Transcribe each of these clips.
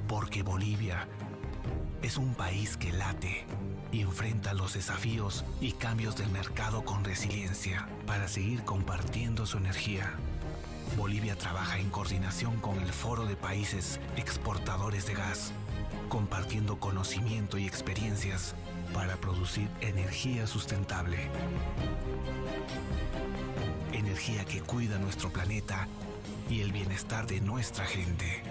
Porque Bolivia es un país que late y enfrenta los desafíos y cambios del mercado con resiliencia para seguir compartiendo su energía. Bolivia trabaja en coordinación con el Foro de Países Exportadores de Gas, compartiendo conocimiento y experiencias para producir energía sustentable. Energía que cuida nuestro planeta y el bienestar de nuestra gente.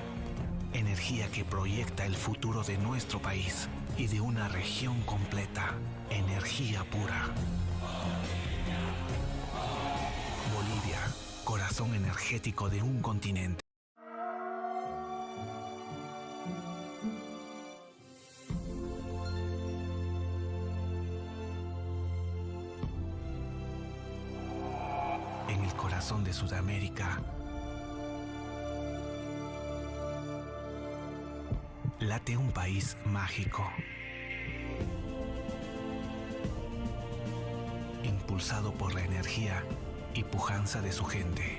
Energía que proyecta el futuro de nuestro país y de una región completa. Energía pura. Bolivia, corazón energético de un continente. En el corazón de Sudamérica, late un país mágico, impulsado por la energía y pujanza de su gente.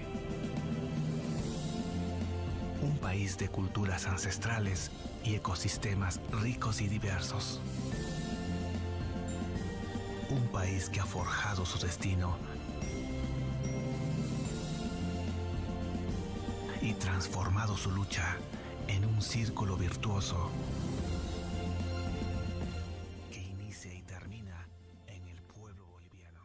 Un país de culturas ancestrales y ecosistemas ricos y diversos. Un país que ha forjado su destino y transformado su lucha en un círculo virtuoso que inicia y termina en el pueblo boliviano.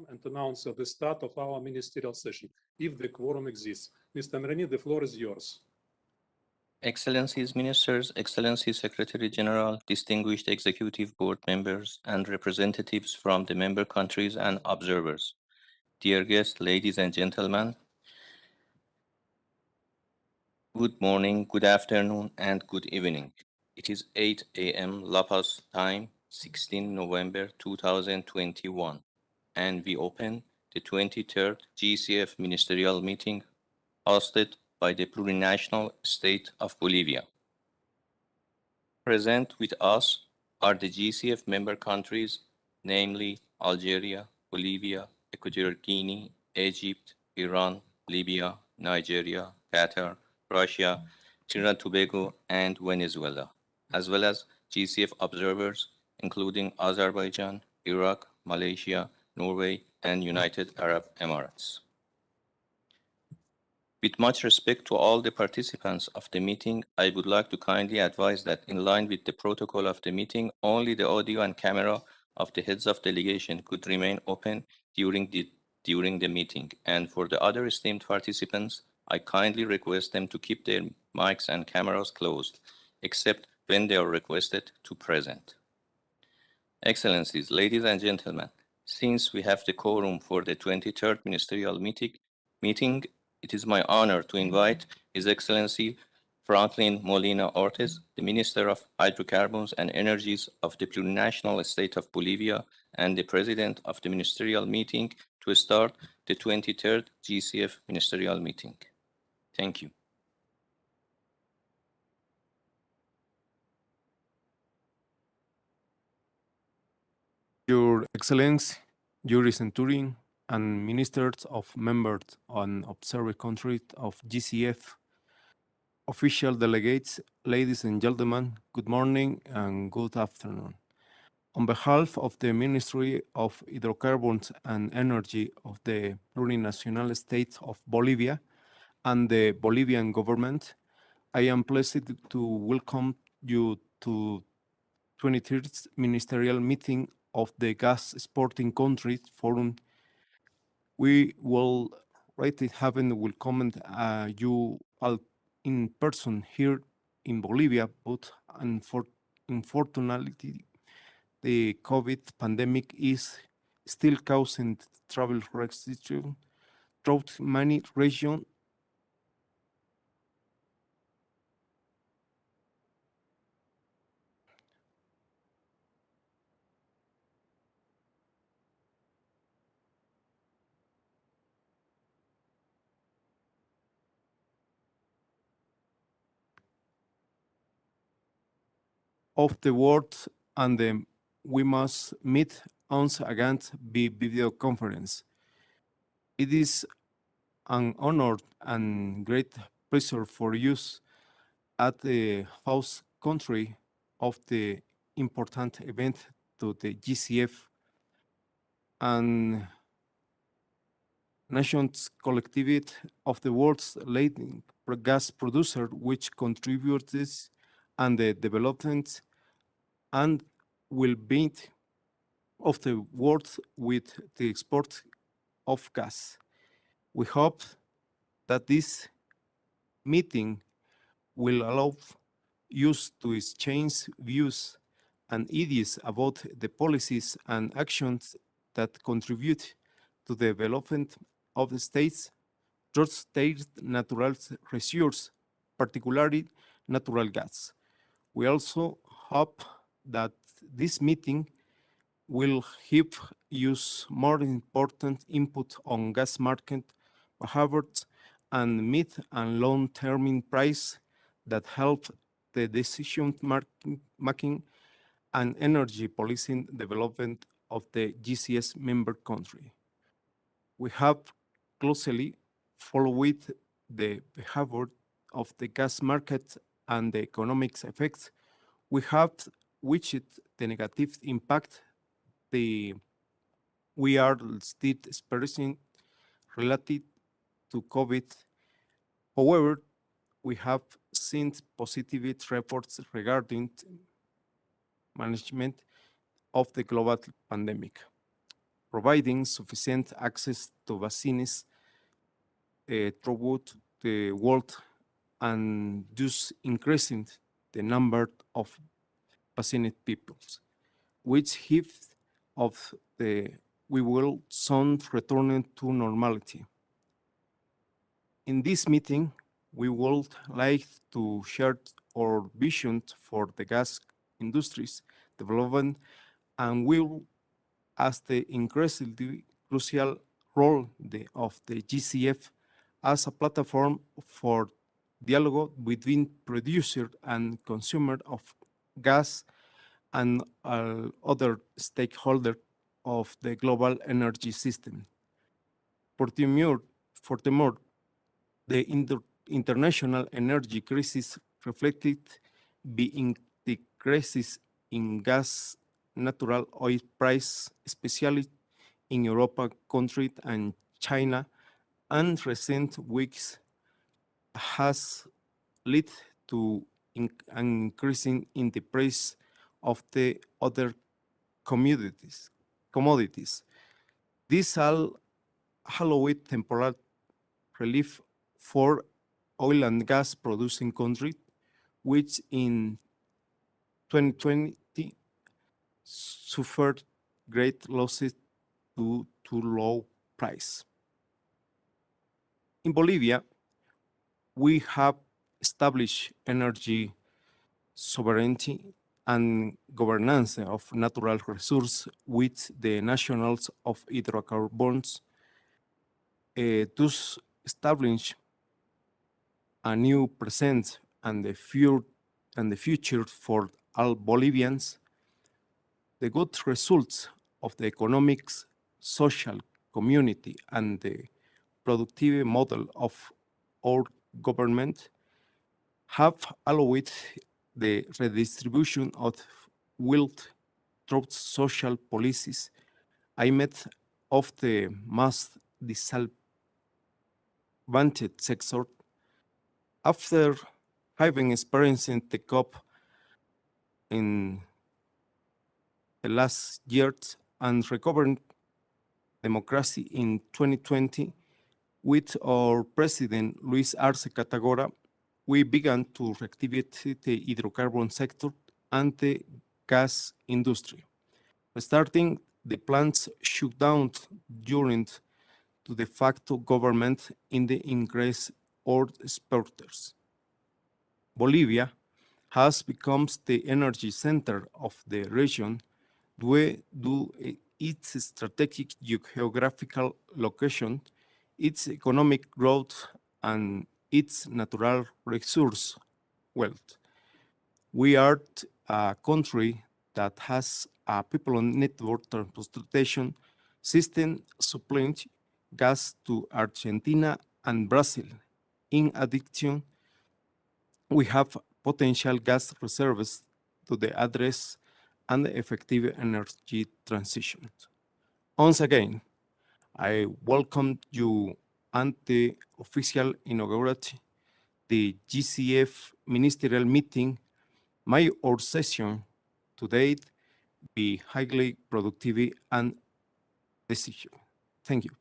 And announce the start of our ministerial session, if the quorum exists. Mr. Mreni, the floor is yours. Excellencies, Ministers, Excellency Secretary General, distinguished Executive Board members, and representatives from the member countries and observers. Dear guests, ladies and gentlemen, good morning, good afternoon, and good evening. It is 8 a.m. La Paz time, 16 November 2021, and we open the 23rd GECF Ministerial meeting hosted by the plurinational state of Bolivia. Present with us are the GECF member countries, namely Algeria, Bolivia, Equatorial Guinea, Egypt, Iran, Libya, Nigeria, Qatar, Russia, Trinidad and Tobago, and Venezuela, as well as GECF observers, including Azerbaijan, Iraq, Malaysia, Norway, and United Arab Emirates. With much respect to all the participants of the meeting, I would like to kindly advise that in line with the protocol of the meeting, only the audio and camera of the heads of delegation could remain open during the meeting. And for the other esteemed participants, I kindly request them to keep their mics and cameras closed, except when they are requested to present. Excellencies, ladies and gentlemen, since we have the quorum for the 23rd Ministerial meeting, it is my honor to invite His Excellency Franklin Molina Ortiz, the Minister of Hydrocarbons and Energies of the plurinational state of Bolivia and the President of the Ministerial meeting, to start the 23rd GECF Ministerial meeting. Thank you. Your Excellency, Jury Centurion, and Ministers of Members and Observer Countries of GCF, official delegates, ladies and gentlemen, good morning and good afternoon. On behalf of the Ministry of Hydrocarbons and Energy of the plurinational state of Bolivia and the Bolivian government, I am pleased to welcome you to 23rd Ministerial meeting of the Gas Exporting Countries Forum. We will welcome you all in person here in Bolivia, but unfortunately, the COVID pandemic is still causing travel restrictions throughout many regions. Of the world, and we must meet once again by video conference. It is an honor and great pleasure for us at the host country of the important event to the GCF and nations collectivity of the world's leading gas producer, which contributes and the development and will be of the world with the export of gas. We hope that this meeting will allow us to exchange views and ideas about the policies and actions that contribute to the development of the states towards their natural resources, particularly natural gas. We also hope that this meeting will give us more important input on gas market behaviors and mid and long-term price that help the decision making and energy policy development of the GCS member country. We have closely followed the behavior of the gas market and the economic effects. We have watched the negative impact we are still experiencing related to COVID. However, we have seen positive reports regarding management of the global pandemic, providing sufficient access to vaccines throughout the world and thus increasing the number of vaccinated peoples, which gives of the we will soon return to normality. In this meeting, we would like to share our vision for the gas industry's development and will as the increasingly crucial role of the GCF as a platform for dialogue between producer and consumer of gas and other stakeholders of the global energy system. Furthermore, the international energy crisis reflected being the crisis in gas natural oil price, especially in European countries and China, and recent weeks has led to an increasing in the price of the other commodities. This all allowed temporary relief for oil and gas producing countries, which in 2020 suffered great losses due to low price. In Bolivia, we have established energy sovereignty and governance of natural resources with the nationals of hydrocarbons, thus establish a new present and the future for all Bolivians. The good results of the economics, social, community, and the productive model of our government have allowed the redistribution of wealth through social policies aimed of the most disadvantaged sector. After having experienced the COP in the last years and recovering democracy in 2020, with our president Luis Arce Catagora, we began to reactivate the hydrocarbon sector and the gas industry. Starting the plant's shutdown during to de facto government in the increased oil exporters. Bolivia has become the energy center of the region due to its strategic geographical location, its economic growth, and its natural resource wealth. We are a country that has a people network transportation system supplying gas to Argentina and Brazil. In addition, we have potential gas reserves to the address and effective energy transition. Once again, I welcome you and the official inaugurate the GCF Ministerial meeting. May our session today be highly productive and decisive. Thank you.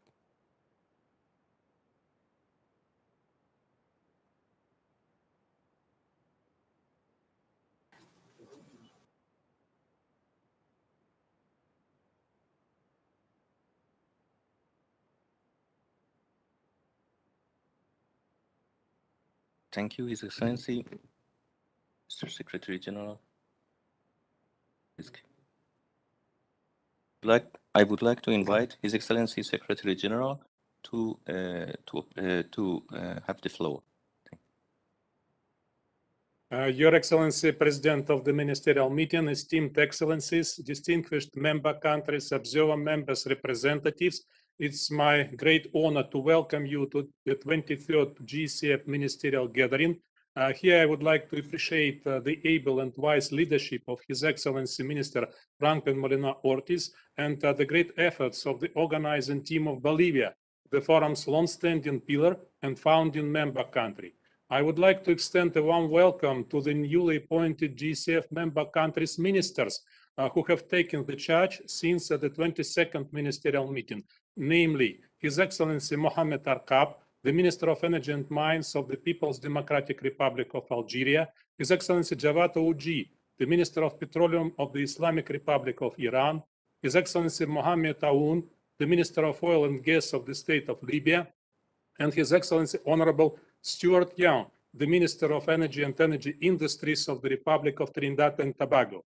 Thank you, His Excellency, Mr. Secretary General. I would like to invite His Excellency Secretary General to have the floor. Your Excellency, President of the Ministerial meeting, esteemed Excellencies, distinguished member countries, observer members, representatives, it's my great honor to welcome you to the 23rd GECF Ministerial Gathering. Here I would like to appreciate the able and wise leadership of His Excellency Minister Franklin Molina Ortiz and the great efforts of the organizing team of Bolivia, the forum's long-standing pillar and founding member country. I would like to extend a warm welcome to the newly appointed GECF member countries' ministers who have taken the charge since the 22nd ministerial meeting, namely His Excellency Mohamed Arkab, the Minister of Energy and Mines of the People's Democratic Republic of Algeria, His Excellency Javad Ouji, the Minister of Petroleum of the Islamic Republic of Iran, His Excellency Mohamed Aoun, the Minister of Oil and Gas of the State of Libya, and His Excellency Honorable Stuart Young, the Minister of Energy and Energy Industries of the Republic of Trinidad and Tobago.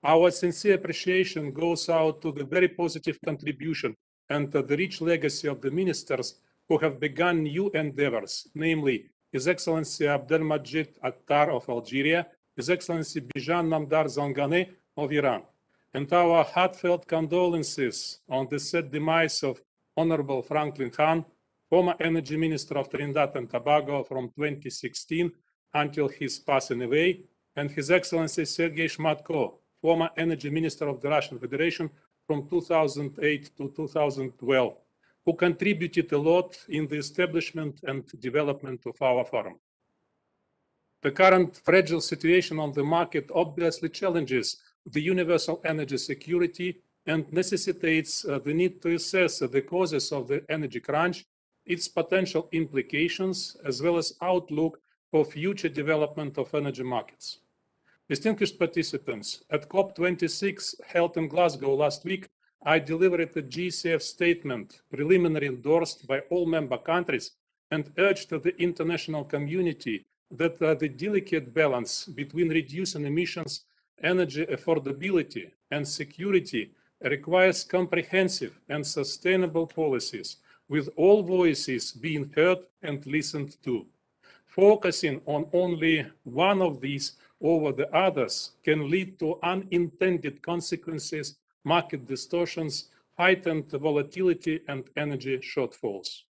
Our sincere appreciation goes out to the very positive contribution and the rich legacy of the ministers who have begun new endeavors, namely His Excellency Abdelmajid Attar of Algeria, His Excellency Bijan Namdar Zanganeh of Iran. And our heartfelt condolences on the sad demise of Honorable Franklin Khan, former Energy Minister of Trinidad and Tobago from 2016 until his passing away, and His Excellency Sergei Shmatko, former Energy Minister of the Russian Federation from 2008 to 2012, who contributed a lot in the establishment and development of our forum. The current fragile situation on the market obviously challenges the universal energy security and necessitates the need to assess the causes of the energy crunch, its potential implications, as well as outlook for future development of energy markets. Distinguished participants, at COP26 held in Glasgow last week, I delivered a GECF statement preliminarily endorsed by all member countries and urged the international community that the delicate balance between reducing emissions, energy affordability, and security requires comprehensive and sustainable policies, with all voices being heard and listened to. Focusing on only one of these over the others can lead to unintended consequences, market distortions, heightened volatility, and energy shortfalls.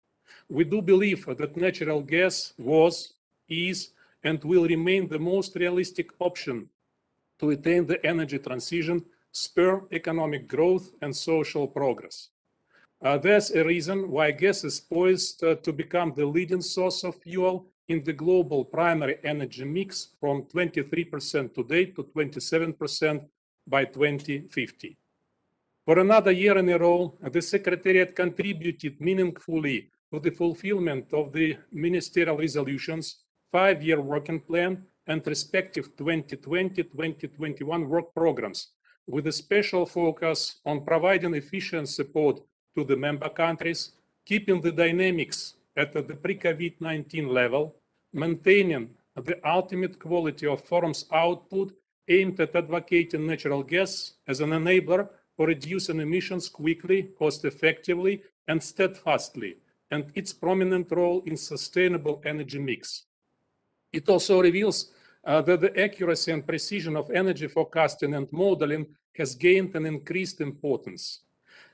We do believe that natural gas was, is, and will remain the most realistic option to attain the energy transition, spur economic growth, and social progress. There's a reason why gas is poised to become the leading source of fuel in the global primary energy mix from 23% today to 27% by 2050. For another year in a row, the Secretariat contributed meaningfully to the fulfillment of the ministerial resolutions, 5-year working plan, and respective 2020-2021 work programs, with a special focus on providing efficient support to the member countries, keeping the dynamics at the pre-COVID-19 level, maintaining the ultimate quality of forum's output aimed at advocating natural gas as an enabler for reducing emissions quickly, cost-effectively, and steadfastly, and its prominent role in sustainable energy mix. It also reveals that the accuracy and precision of energy forecasting and modeling has gained an increased importance.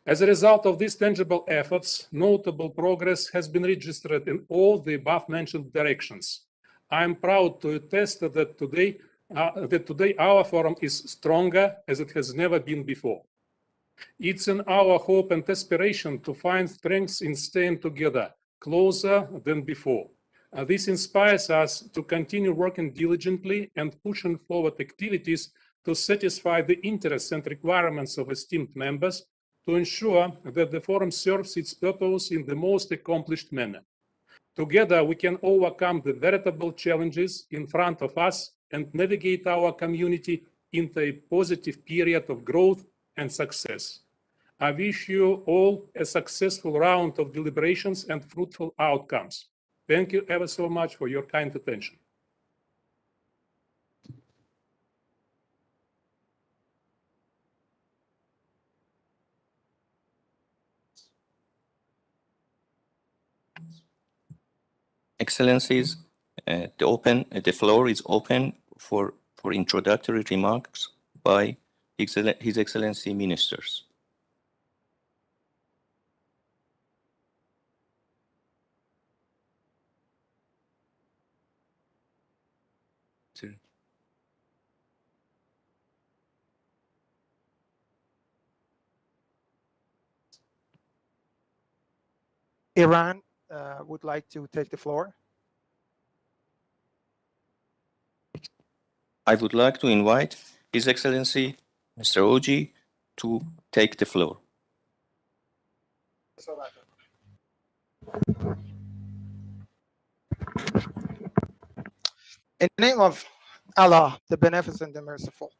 As a result of these tangible efforts, notable progress has been registered in all the above-mentioned directions. I am proud to attest that today our forum is stronger as it has never been before. It's in our hope and aspiration to find strengths in staying together, closer than before. This inspires us to continue working diligently and pushing forward activities to satisfy the interests and requirements of esteemed members to ensure that the forum serves its purpose in the most accomplished manner. Together, we can overcome the veritable challenges in front of us and navigate our community into a positive period of growth and success. I wish you all a successful round of deliberations and fruitful outcomes. Thank you ever so much for your kind attention. Excellencies, the floor is open for introductory remarks by His Excellency Ministers. Iran would like to take the floor. I would like to invite His Excellency Mr. Oji to take the floor. In the name of Allah, the Beneficent and Merciful,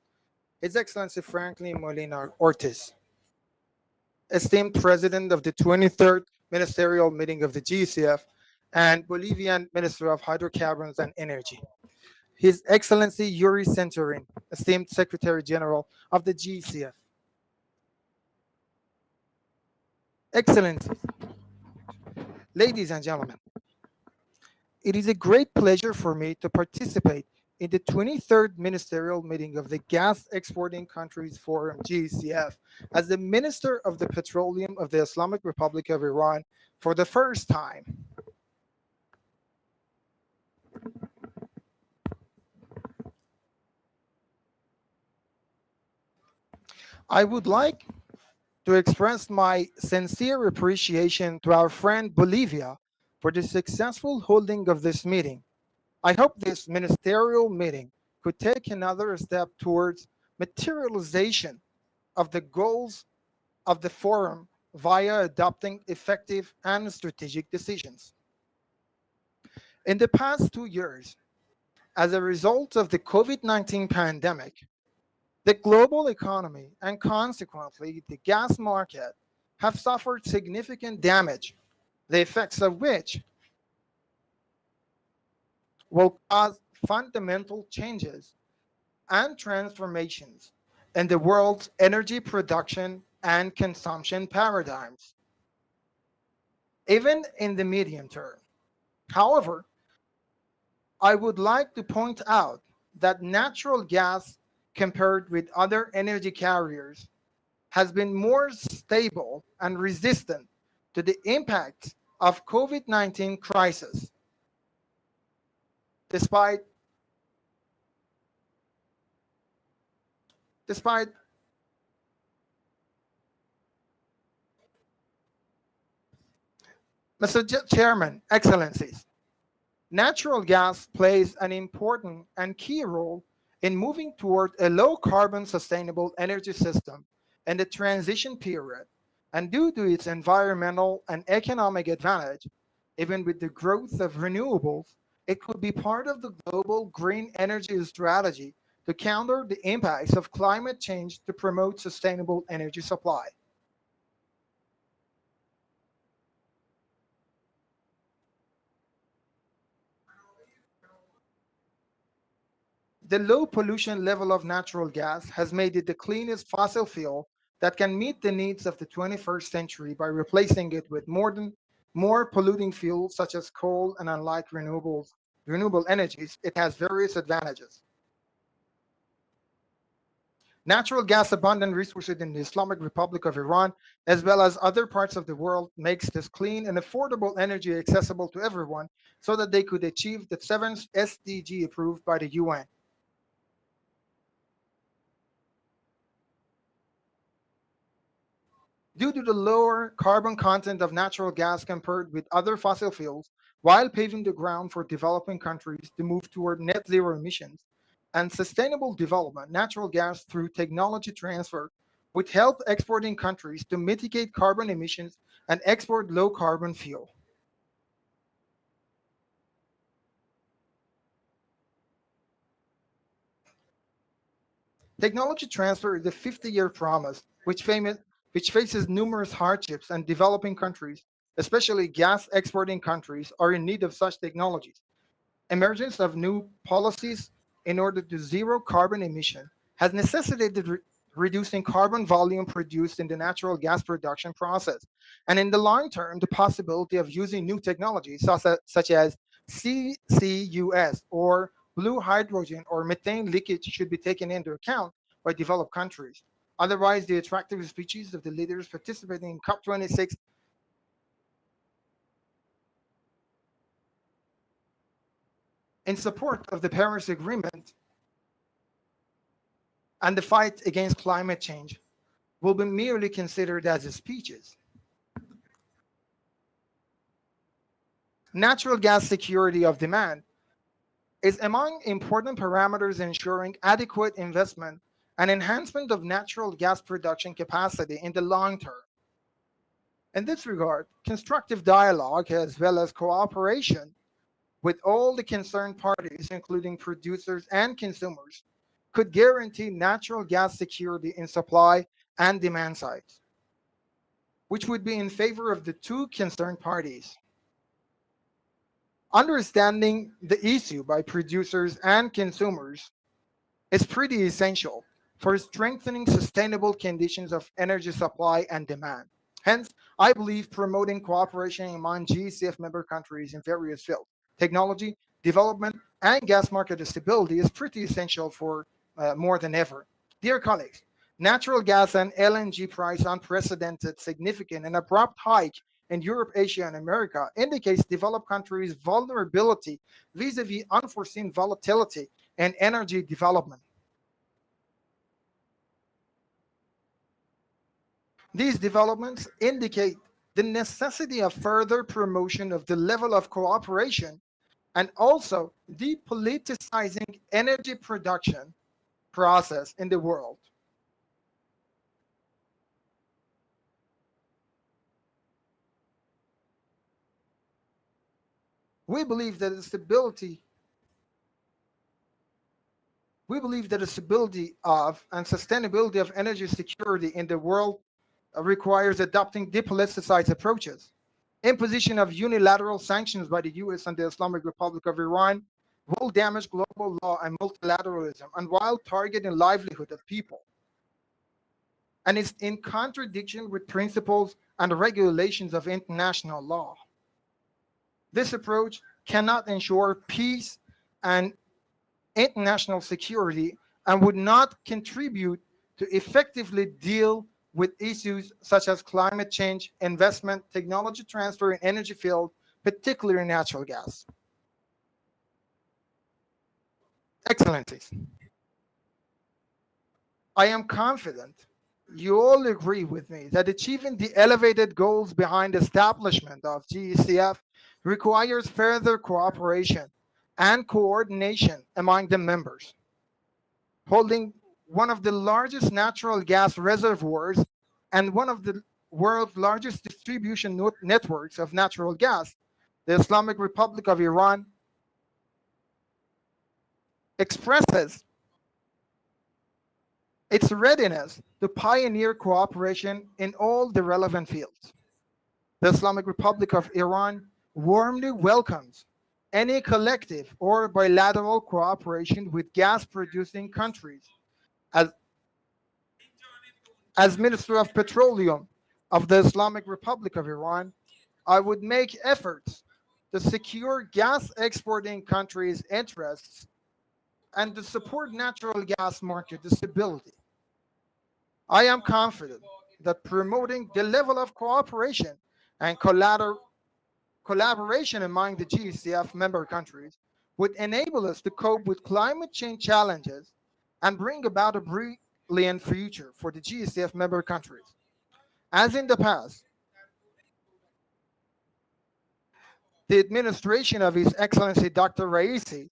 His Excellency Franklin Molina Ortiz, esteemed President of the 23rd Ministerial Meeting of the GECF and Bolivian Minister of Hydrocarbons and Energy, His Excellency Yuri Centurin, esteemed Secretary General of the GECF, Excellencies, ladies and gentlemen, it is a great pleasure for me to participate in the 23rd Ministerial Meeting of the Gas Exporting Countries Forum, GECF, as the Minister of the Petroleum of the Islamic Republic of Iran for the first time. I would like to express my sincere appreciation to our friend Bolivia for the successful holding of this meeting. I hope this ministerial meeting could take another step towards materialization of the goals of the forum via adopting effective and strategic decisions. In the past 2 years, as a result of the COVID-19 pandemic, the global economy and consequently the gas market have suffered significant damage, the effects of which will cause fundamental changes and transformations in the world's energy production and consumption paradigms, even in the medium term. However, I would like to point out that natural gas, compared with other energy carriers, has been more stable and resistant to the impact of COVID-19 crisis, despite Mr. Chairman, Excellencies, natural gas plays an important and key role in moving toward a low-carbon sustainable energy system in the transition period, and due to its environmental and economic advantage, even with the growth of renewables, it could be part of the global green energy strategy to counter the impacts of climate change to promote sustainable energy supply. The low pollution level of natural gas has made it the cleanest fossil fuel that can meet the needs of the 21st century by replacing it with more polluting fuels such as coal, and unlike renewable energies, it has various advantages. Natural gas abundant resources in the Islamic Republic of Iran, as well as other parts of the world, makes this clean and affordable energy accessible to everyone so that they could achieve the 7th SDG approved by the UN. Due to the lower carbon content of natural gas compared with other fossil fuels, while paving the ground for developing countries to move toward net zero emissions and sustainable development, natural gas through technology transfer would help exporting countries to mitigate carbon emissions and export low carbon fuel. Technology transfer is a 50-year promise, which faces numerous hardships, and developing countries, especially gas exporting countries, are in need of such technologies. Emergence of new policies in order to zero carbon emission has necessitated reducing carbon volume produced in the natural gas production process. And in the long term, the possibility of using new technologies such as CCUS or blue hydrogen or methane leakage should be taken into account by developed countries. Otherwise, the attractive speeches of the leaders participating in COP26 in support of the Paris Agreement and the fight against climate change will be merely considered as speeches. Natural gas security of demand is among important parameters ensuring adequate investment and enhancement of natural gas production capacity in the long term. In this regard, constructive dialogue as well as cooperation with all the concerned parties, including producers and consumers, could guarantee natural gas security in supply and demand sides, which would be in favor of the two concerned parties. Understanding the issue by producers and consumers is pretty essential for strengthening sustainable conditions of energy supply and demand. Hence, I believe promoting cooperation among GECF member countries in various fields, technology, development, and gas market stability is pretty essential for more than ever. Dear colleagues, natural gas and LNG price unprecedented, significant, and abrupt hike in Europe, Asia, and America indicates developed countries' vulnerability vis-a-vis unforeseen volatility in energy development. These developments indicate the necessity of further promotion of the level of cooperation and also depoliticizing energy production process in the world. We believe that the stability of and sustainability of energy security in the world requires adopting depoliticized approaches. Imposition of unilateral sanctions by the US and the Islamic Republic of Iran will damage global law and multilateralism and while targeting livelihood of people. And is in contradiction with principles and regulations of international law. This approach cannot ensure peace and international security and would not contribute to effectively deal with issues such as climate change, investment, technology transfer, and energy field, particularly natural gas. Excellencies, I am confident you all agree with me that achieving the elevated goals behind establishment of GECF requires further cooperation and coordination among the members. Holding one of the largest natural gas reservoirs and one of the world's largest distribution networks of natural gas, the Islamic Republic of Iran expresses its readiness to pioneer cooperation in all the relevant fields. The Islamic Republic of Iran warmly welcomes any collective or bilateral cooperation with gas-producing countries. As, as Minister of Petroleum of the Islamic Republic of Iran, I would make efforts to secure gas exporting countries' interests and to support natural gas market stability. I am confident that promoting the level of cooperation and collaboration among the GECF member countries would enable us to cope with climate change challenges and bring about a brilliant future for the GECF member countries. As in the past, the administration of His Excellency Dr. Raisi,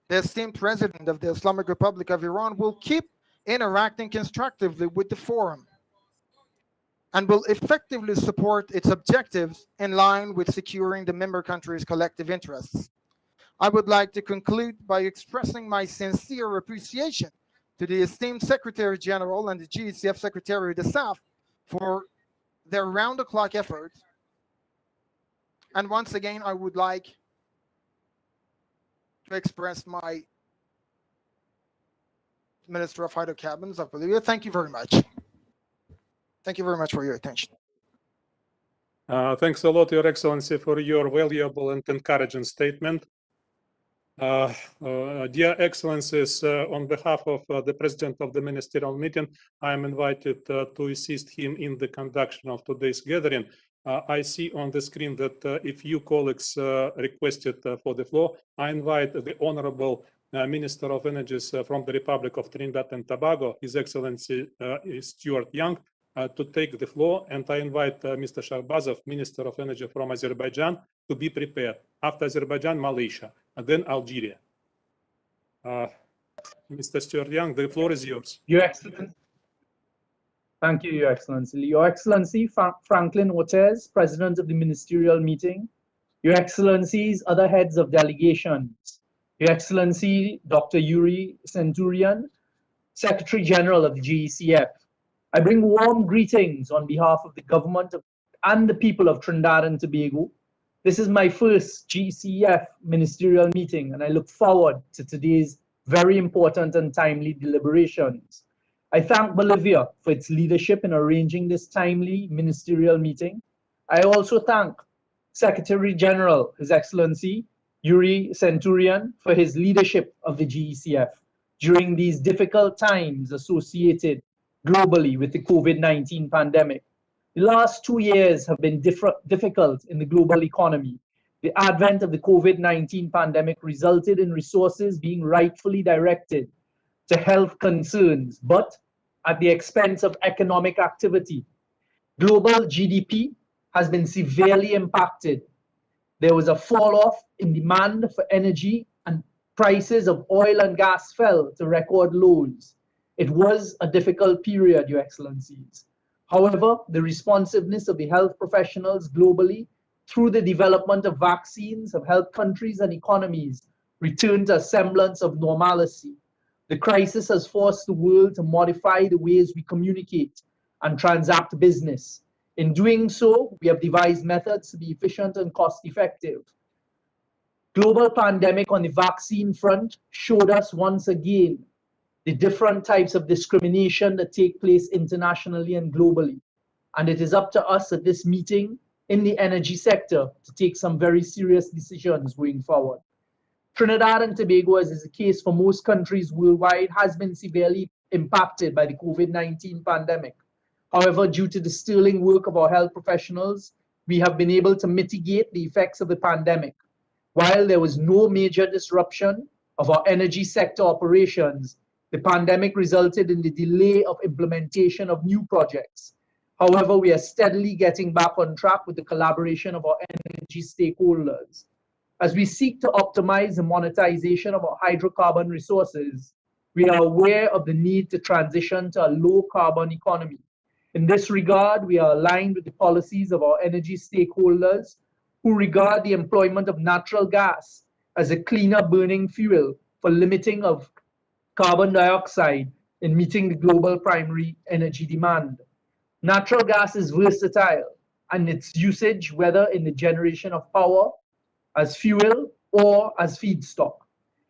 the esteemed president of the Islamic Republic of Iran, will keep interacting constructively with the forum and will effectively support its objectives in line with securing the member countries' collective interests. I would like to conclude by expressing my sincere appreciation to the esteemed Secretary General and the GECF Secretary of the Staff for their round-the-clock efforts. And once again, I would like to express my Minister of Hydrocarbons of Bolivia. Thank you very much. Thank you very much for your attention. Thanks a lot, Your Excellency, for your valuable and encouraging statement. Dear Excellencies, on behalf of the President of the Ministerial meeting, I am invited to assist him in the conduction of today's gathering. I see on the screen that a few colleagues requested for the floor. I invite the Honorable Minister of Energies from the Republic of Trinidad and Tobago, His Excellency Stuart Young, to take the floor, and I invite Mr. Shahbazov, Minister of Energy from Azerbaijan, to be prepared. After Azerbaijan, Malaysia, and then Algeria. Mr. Stuart Young, the floor is yours. Your Excellency. Thank you, Your Excellency. Your Excellency, Franklin Ortez, President of the Ministerial meeting. Your Excellencies, other heads of delegations. Your Excellency, Dr. Yuri Centurion, Secretary General of the GECF. I bring warm greetings on behalf of the government and the people of Trinidad and Tobago. This is my first GECF ministerial meeting, and I look forward to today's very important and timely deliberations. I thank Bolivia for its leadership in arranging this timely ministerial meeting. I also thank Secretary General, His Excellency Yuri Centurion, for his leadership of the GECF during these difficult times associated globally with the COVID-19 pandemic. The last 2 years have been difficult in the global economy. The advent of the COVID-19 pandemic resulted in resources being rightfully directed to health concerns, but at the expense of economic activity. Global GDP has been severely impacted. There was a fall off in demand for energy, and prices of oil and gas fell to record lows. It was a difficult period, Your Excellencies. However, the responsiveness of the health professionals globally through the development of vaccines have helped countries and economies return to a semblance of normalcy. The crisis has forced the world to modify the ways we communicate and transact business. In doing so, we have devised methods to be efficient and cost-effective. Global pandemic on the vaccine front showed us once again the different types of discrimination that take place internationally and globally. And it is up to us at this meeting in the energy sector to take some very serious decisions going forward. Trinidad and Tobago, as is the case for most countries worldwide, has been severely impacted by the COVID-19 pandemic. However, due to the sterling work of our health professionals, we have been able to mitigate the effects of the pandemic. While there was no major disruption of our energy sector operations, the pandemic resulted in the delay of implementation of new projects. However, we are steadily getting back on track with the collaboration of our energy stakeholders. As we seek to optimize the monetization of our hydrocarbon resources, we are aware of the need to transition to a low-carbon economy. In this regard, we are aligned with the policies of our energy stakeholders who regard the employment of natural gas as a cleaner burning fuel for limiting of carbon dioxide in meeting the global primary energy demand. Natural gas is versatile, and its usage, whether in the generation of power, as fuel, or as feedstock.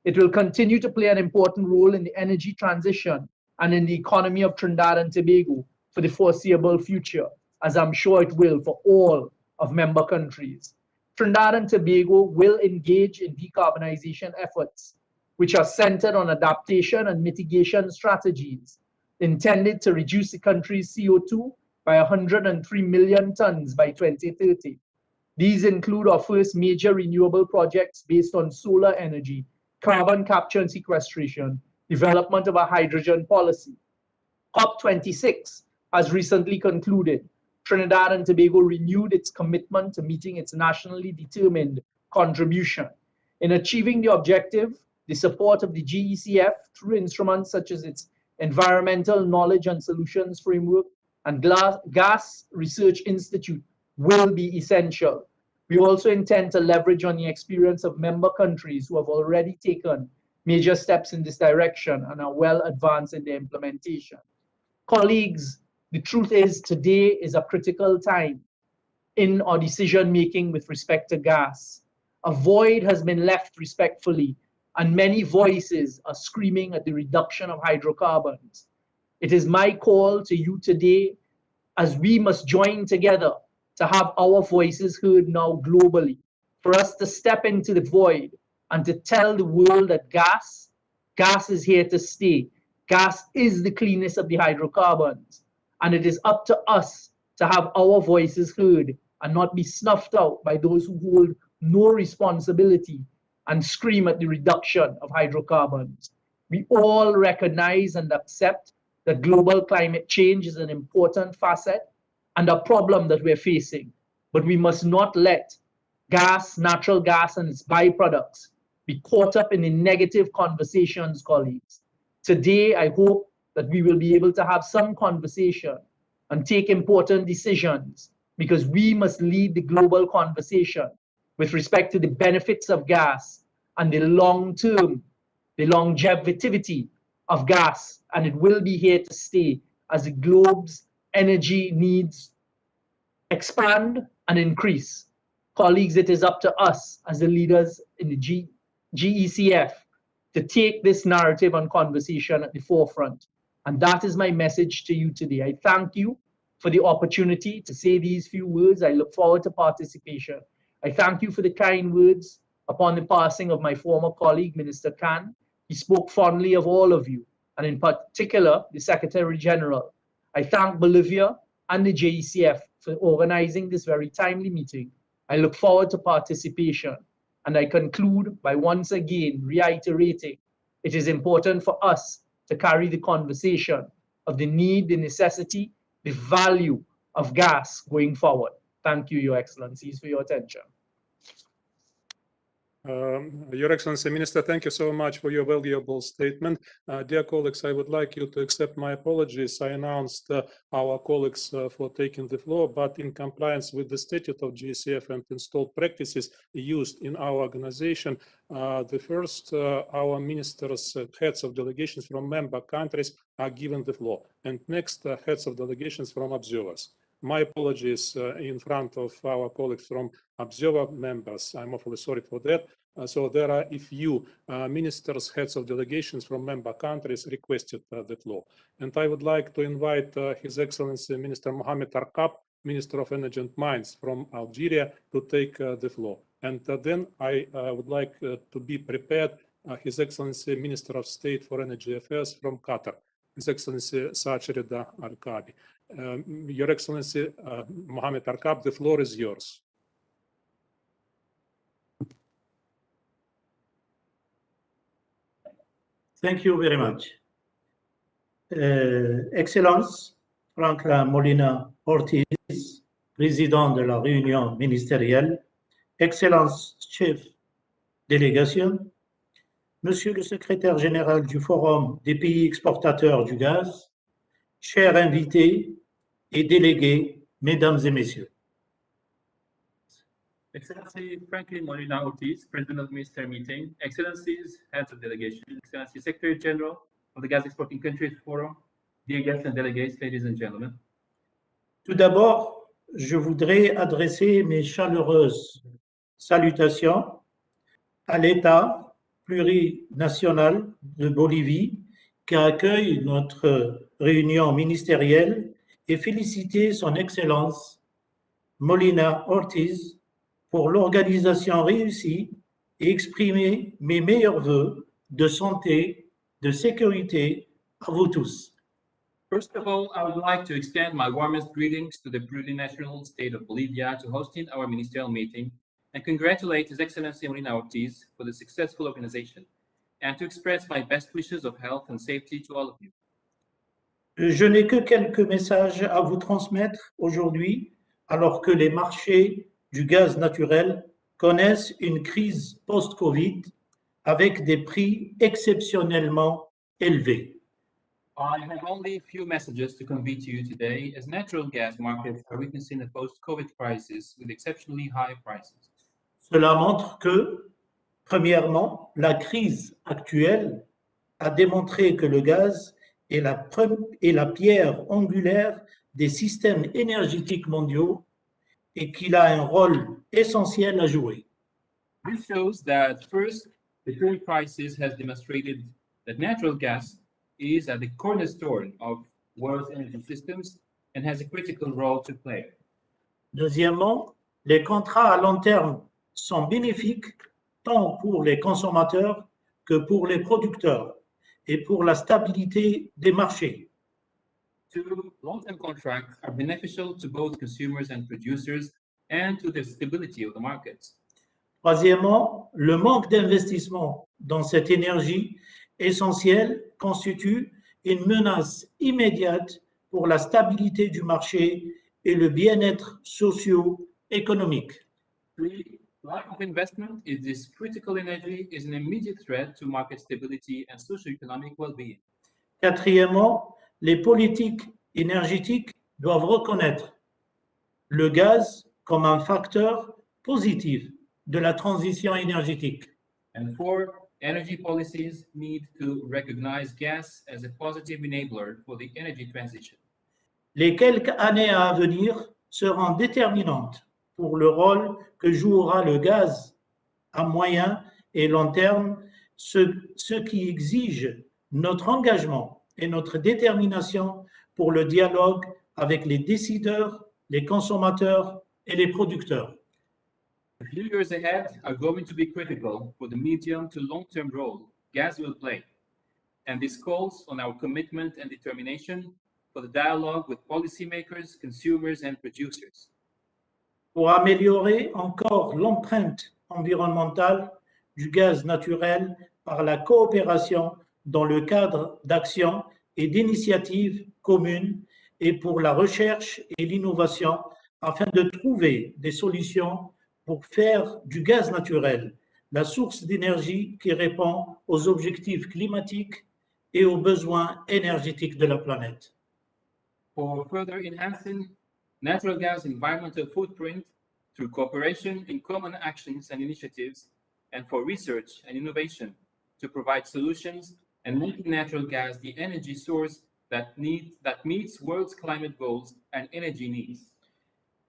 It will continue to play an important role in the energy transition and in the economy of Trinidad and Tobago for the foreseeable future, as I'm sure it will for all of member countries. Trinidad and Tobago will engage in decarbonization efforts, which are centered on adaptation and mitigation strategies intended to reduce the country's CO2 by 103 million tons by 2030. These include our first major renewable projects based on solar energy, carbon capture and sequestration, development of a hydrogen policy. COP26 has recently concluded. Trinidad and Tobago renewed its commitment to meeting its nationally determined contribution. In achieving the objective, the support of the GECF through instruments such as its Environmental Knowledge and Solutions Framework and Gas Research Institute will be essential. We also intend to leverage on the experience of member countries who have already taken major steps in this direction and are well advanced in their implementation. Colleagues, the truth is today is a critical time in our decision making with respect to gas. A void has been left respectfully, and many voices are screaming at the reduction of hydrocarbons. It is my call to you today, as we must join together to have our voices heard now globally, for us to step into the void and to tell the world that gas is here to stay. Gas is the cleanest of the hydrocarbons, and it is up to us to have our voices heard and not be snuffed out by those who hold no responsibility and scream at the reduction of hydrocarbons. We all recognize and accept that global climate change is an important facet and a problem that we're facing, but we must not let gas, natural gas, and its byproducts be caught up in the negative conversations, colleagues. Today, I hope that we will be able to have some conversation and take important decisions, because we must lead the global conversation with respect to the benefits of gas and the long-term, the longevity of gas, and it will be here to stay as the globe's energy needs expand and increase. Colleagues, it is up to us as the leaders in the GECF to take this narrative and conversation at the forefront. And that is my message to you today. I thank you for the opportunity to say these few words. I look forward to participation. I thank you for the kind words upon the passing of my former colleague, Minister Khan. He spoke fondly of all of you, and in particular, the Secretary General. I thank Bolivia and the GECF for organizing this very timely meeting. I look forward to participation, and I conclude by once again reiterating it is important for us to carry the conversation of the need, the necessity, the value of gas going forward. Thank you, Your Excellencies, for your attention. Your Excellency, Minister, thank you so much for your valuable statement. Dear colleagues, I would like you to accept my apologies. I announced our colleagues for taking the floor, but in compliance with the statute of GECF and installed practices used in our organization, our ministers, heads of delegations from member countries are given the floor. And next, heads of delegations from observers. My apologies in front of our colleagues from observer members. I'm awfully sorry for that. So there are a few ministers, heads of delegations from member countries requested the floor. And I would like to invite His Excellency Minister Mohamed Arkab, Minister of Energy and Mines from Algeria, to take the floor. And then I would like to be prepared His Excellency Minister of State for Energy Affairs from Qatar, His Excellency Saacirida Al-Kabi. Your Excellency Mohamed Arkab, the floor is yours. Thank you very much. Excellence Franklin Molina Ortiz, président de la réunion ministérielle, Excellence chef délégation, Monsieur le secrétaire général du Forum des pays exportateurs du gaz, chers invités et délégués, mesdames et messieurs. Excellency Franklin Molina Ortiz, President of the Ministerial Meeting, Excellencies, Heads of Delegation, Excellency Secretary General, of the Gas Exporting Countries Forum, dear guests and delegates, ladies and gentlemen. Tout d'abord, je voudrais adresser mes chaleureuses salutations à l'État plurinational de Bolivie qui accueille notre réunion ministérielle et féliciter son Excellence Molina Ortiz pour l'organisation réussie et exprimer mes meilleurs vœux de santé, de sécurité à vous tous. First of all, I would like to extend my warmest greetings to the plurinational state of Bolivia to hosting our ministerial meeting and congratulate His Excellency Molina Ortiz for the successful organization and to express my best wishes of health and safety to all of you. Je n'ai que quelques messages à vous transmettre aujourd'hui, alors que les marchés du gaz naturel connaissent une crise post-Covid avec des prix exceptionnellement élevés. I have only a few messages to convey to you today, as natural gas markets are witnessing a post-COVID crisis with exceptionally high prices. Cela montre que, premièrement, la crise actuelle a démontré que le gaz est la pierre angulaire des systèmes énergétiques mondiaux et qu'il a un rôle essentiel à jouer. This shows that first, the current crisis has demonstrated that natural gas is at the cornerstone of world energy systems and has a critical role to play. Deuxièmement, les contrats à long terme sont bénéfiques tant pour les consommateurs que pour les producteurs et pour la stabilité des marchés. Two, long-term contracts are beneficial to both consumers and producers and to the stability of the markets. Troisièmement, le manque d'investissement dans cette énergie essentielle constitue une menace immédiate pour la stabilité du marché et le bien-être socio-économique. Three, lack of investment in this critical energy is an immediate threat to market stability and socio-economic well-being. Quatrièmement, les politiques énergétiques doivent reconnaître le gaz comme un facteur positif de la transition énergétique. And four, energy policies need to recognize gas as a positive enabler for the energy transition. Les quelques années à venir seront déterminantes pour le rôle que jouera le gaz à moyen et long terme, ce qui exige notre engagement et notre détermination pour le dialogue avec les décideurs, les consommateurs et les producteurs. The few years ahead are going to be critical for the medium to long-term role gas will play, and this calls on our commitment and determination for the dialogue with policymakers, consumers, and producers. Pour améliorer encore l'empreinte environnementale du gaz naturel par la coopération dans le cadre d'actions et d'initiatives communes et pour la recherche et l'innovation afin de trouver des solutions pour faire du gaz naturel la source d'énergie qui répond aux objectifs climatiques et aux besoins énergétiques de la planète. For further enhancing natural gas environmental footprint through cooperation in common actions and initiatives, and for research and innovation to provide solutions and making natural gas the energy source that meets world's climate goals and energy needs.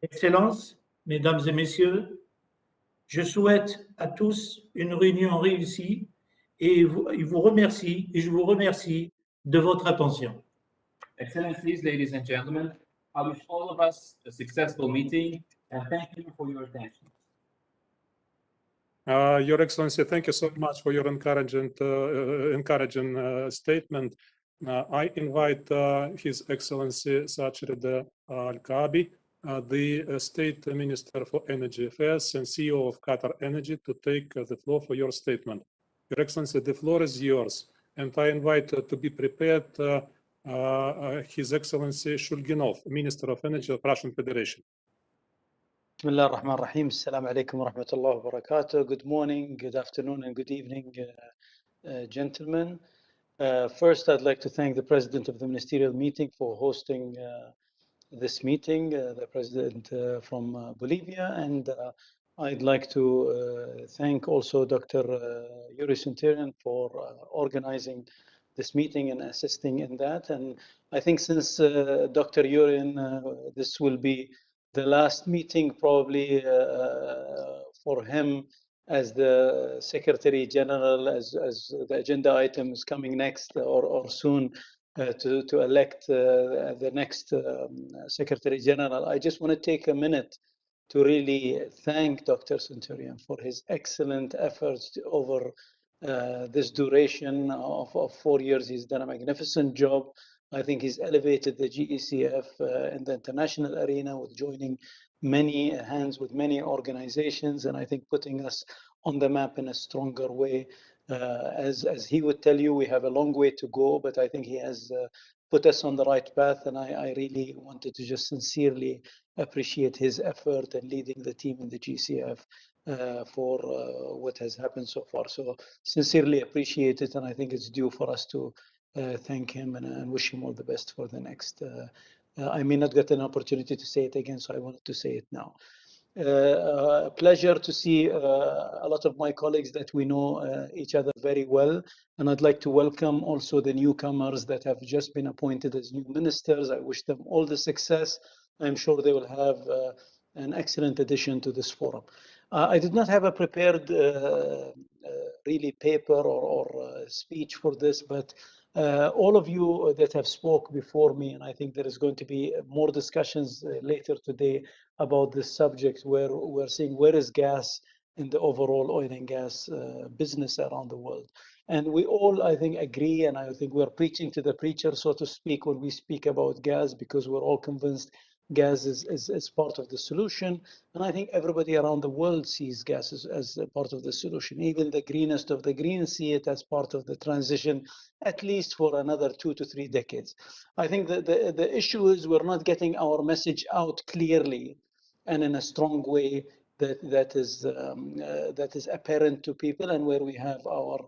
Excellences, Mesdames et Messieurs, je souhaite à tous une réunion réussie et je vous remercie de votre attention. Excellencies, ladies and gentlemen, I wish all of us a successful meeting and thank you for your attention. Your Excellency, thank you so much for your encouraging statement. I invite His Excellency Sachirde Al-Kaabi, the State Minister for Energy Affairs and CEO of Qatar Energy, to take the floor for your statement. Your Excellency, the floor is yours, and I invite to be prepared His Excellency Shulginov, Minister of Energy of Russian Federation. بسم الله الرحمن الرحيم. السلام عليكم ورحمة الله وبركاته. Good morning, good afternoon, and good evening, gentlemen. First, I'd like to thank the President of the Ministerial meeting for hosting this meeting, the President from Bolivia, and I'd like to thank also Dr. Yuri Centurion for organizing this meeting and assisting in that. And I think since Dr. Yurin, this will be the last meeting probably for him as the Secretary General, as the agenda item is coming next or soon to elect the next Secretary General. I just want to take a minute to really thank Dr. Centurion for his excellent efforts over this duration of 4 years. He's done a magnificent job. I think he's elevated the GECF in the international arena with joining many hands with many organizations, and I think putting us on the map in a stronger way. As he would tell you, we have a long way to go, but I think he has put us on the right path, and I really wanted to just sincerely appreciate his effort and leading the team in the GCF for what has happened so far. So sincerely appreciate it, and I think it's due for us to thank him and wish him all the best for the next. I may not get an opportunity to say it again, so I wanted to say it now. Pleasure to see a lot of my colleagues that we know each other very well. And I'd like to welcome also the newcomers that have just been appointed as new ministers. I wish them all the success. I'm sure they will have an excellent addition to this forum. I did not have a prepared really paper or speech for this, but all of you that have spoke before me, and I think there is going to be more discussions later today about this subject, where we're seeing where is gas in the overall oil and gas business around the world. And we all, I think, agree, and I think we're preaching to the preacher, so to speak, when we speak about gas, because we're all convinced gas is part of the solution. And I think everybody around the world sees gas as a part of the solution. Even the greenest of the green see it as part of the transition, at least for another 2 to 3 decades. I think that the issue is we're not getting our message out clearly and in a strong way that is apparent to people, and where we have our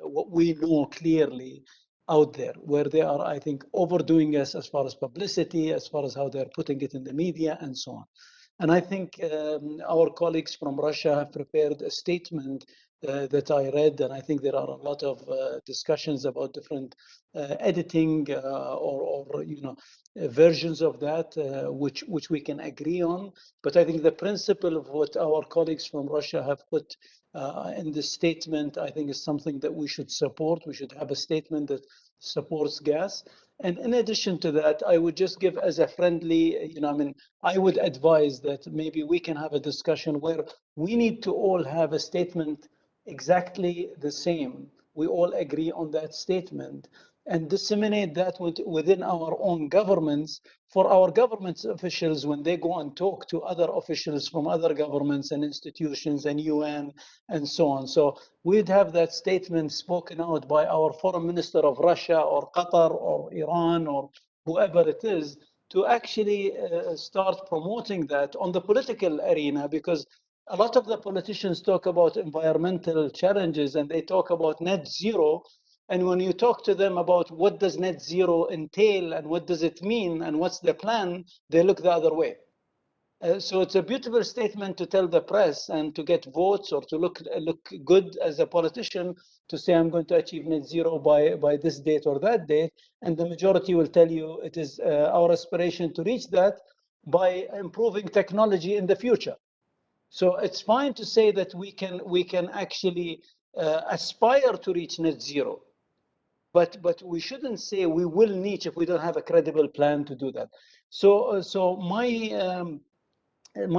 what we know clearly out there, where they are, I think, overdoing us as far as publicity, as far as how they're putting it in the media, and so on. And I think our colleagues from Russia have prepared a statement that I read, and I think there are a lot of discussions about different editing or versions of that, which we can agree on. But I think the principle of what our colleagues from Russia have put in this statement, I think, is something that we should support. We should have a statement that supports gas. And in addition to that, I would just give as a friendly, I would advise that maybe we can have a discussion where we need to all have a statement exactly the same. We all agree on that statement and disseminate that within our own governments, for our government officials when they go and talk to other officials from other governments and institutions and UN and so on. So we'd have that statement spoken out by our foreign minister of Russia or Qatar or Iran or whoever it is, to actually start promoting that on the political arena, because a lot of the politicians talk about environmental challenges and they talk about net zero. And when you talk to them about what does net zero entail and what does it mean and what's the plan, they look the other way. So it's a beautiful statement to tell the press and to get votes or to look good as a politician, to say I'm going to achieve net zero by this date or that date, and the majority will tell you it is our aspiration to reach that by improving technology in the future. So it's fine to say that we can actually aspire to reach net zero, but we shouldn't say we will reach if we don't have a credible plan to do that. So my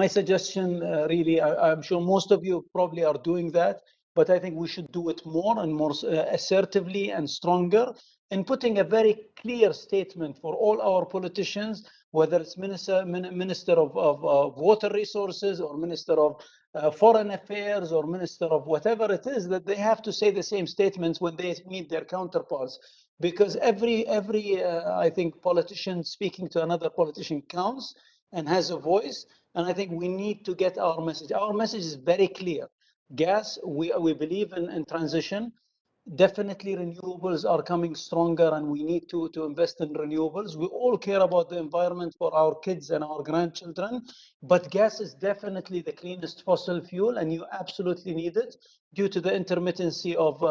suggestion, really, I'm sure most of you probably are doing that, but I think we should do it more and more assertively and stronger, in putting a very clear statement for all our politicians, whether it's Minister of Water Resources or Minister of Foreign Affairs or Minister of whatever it is, that they have to say the same statements when they meet their counterparts. Because every I think, politician speaking to another politician counts and has a voice. And I think we need to get our message. Our message is very clear. Gas, we believe in transition. Definitely renewables are coming stronger, and we need to invest in renewables. We all care about the environment for our kids and our grandchildren, but gas is definitely the cleanest fossil fuel, and you absolutely need it due to the intermittency of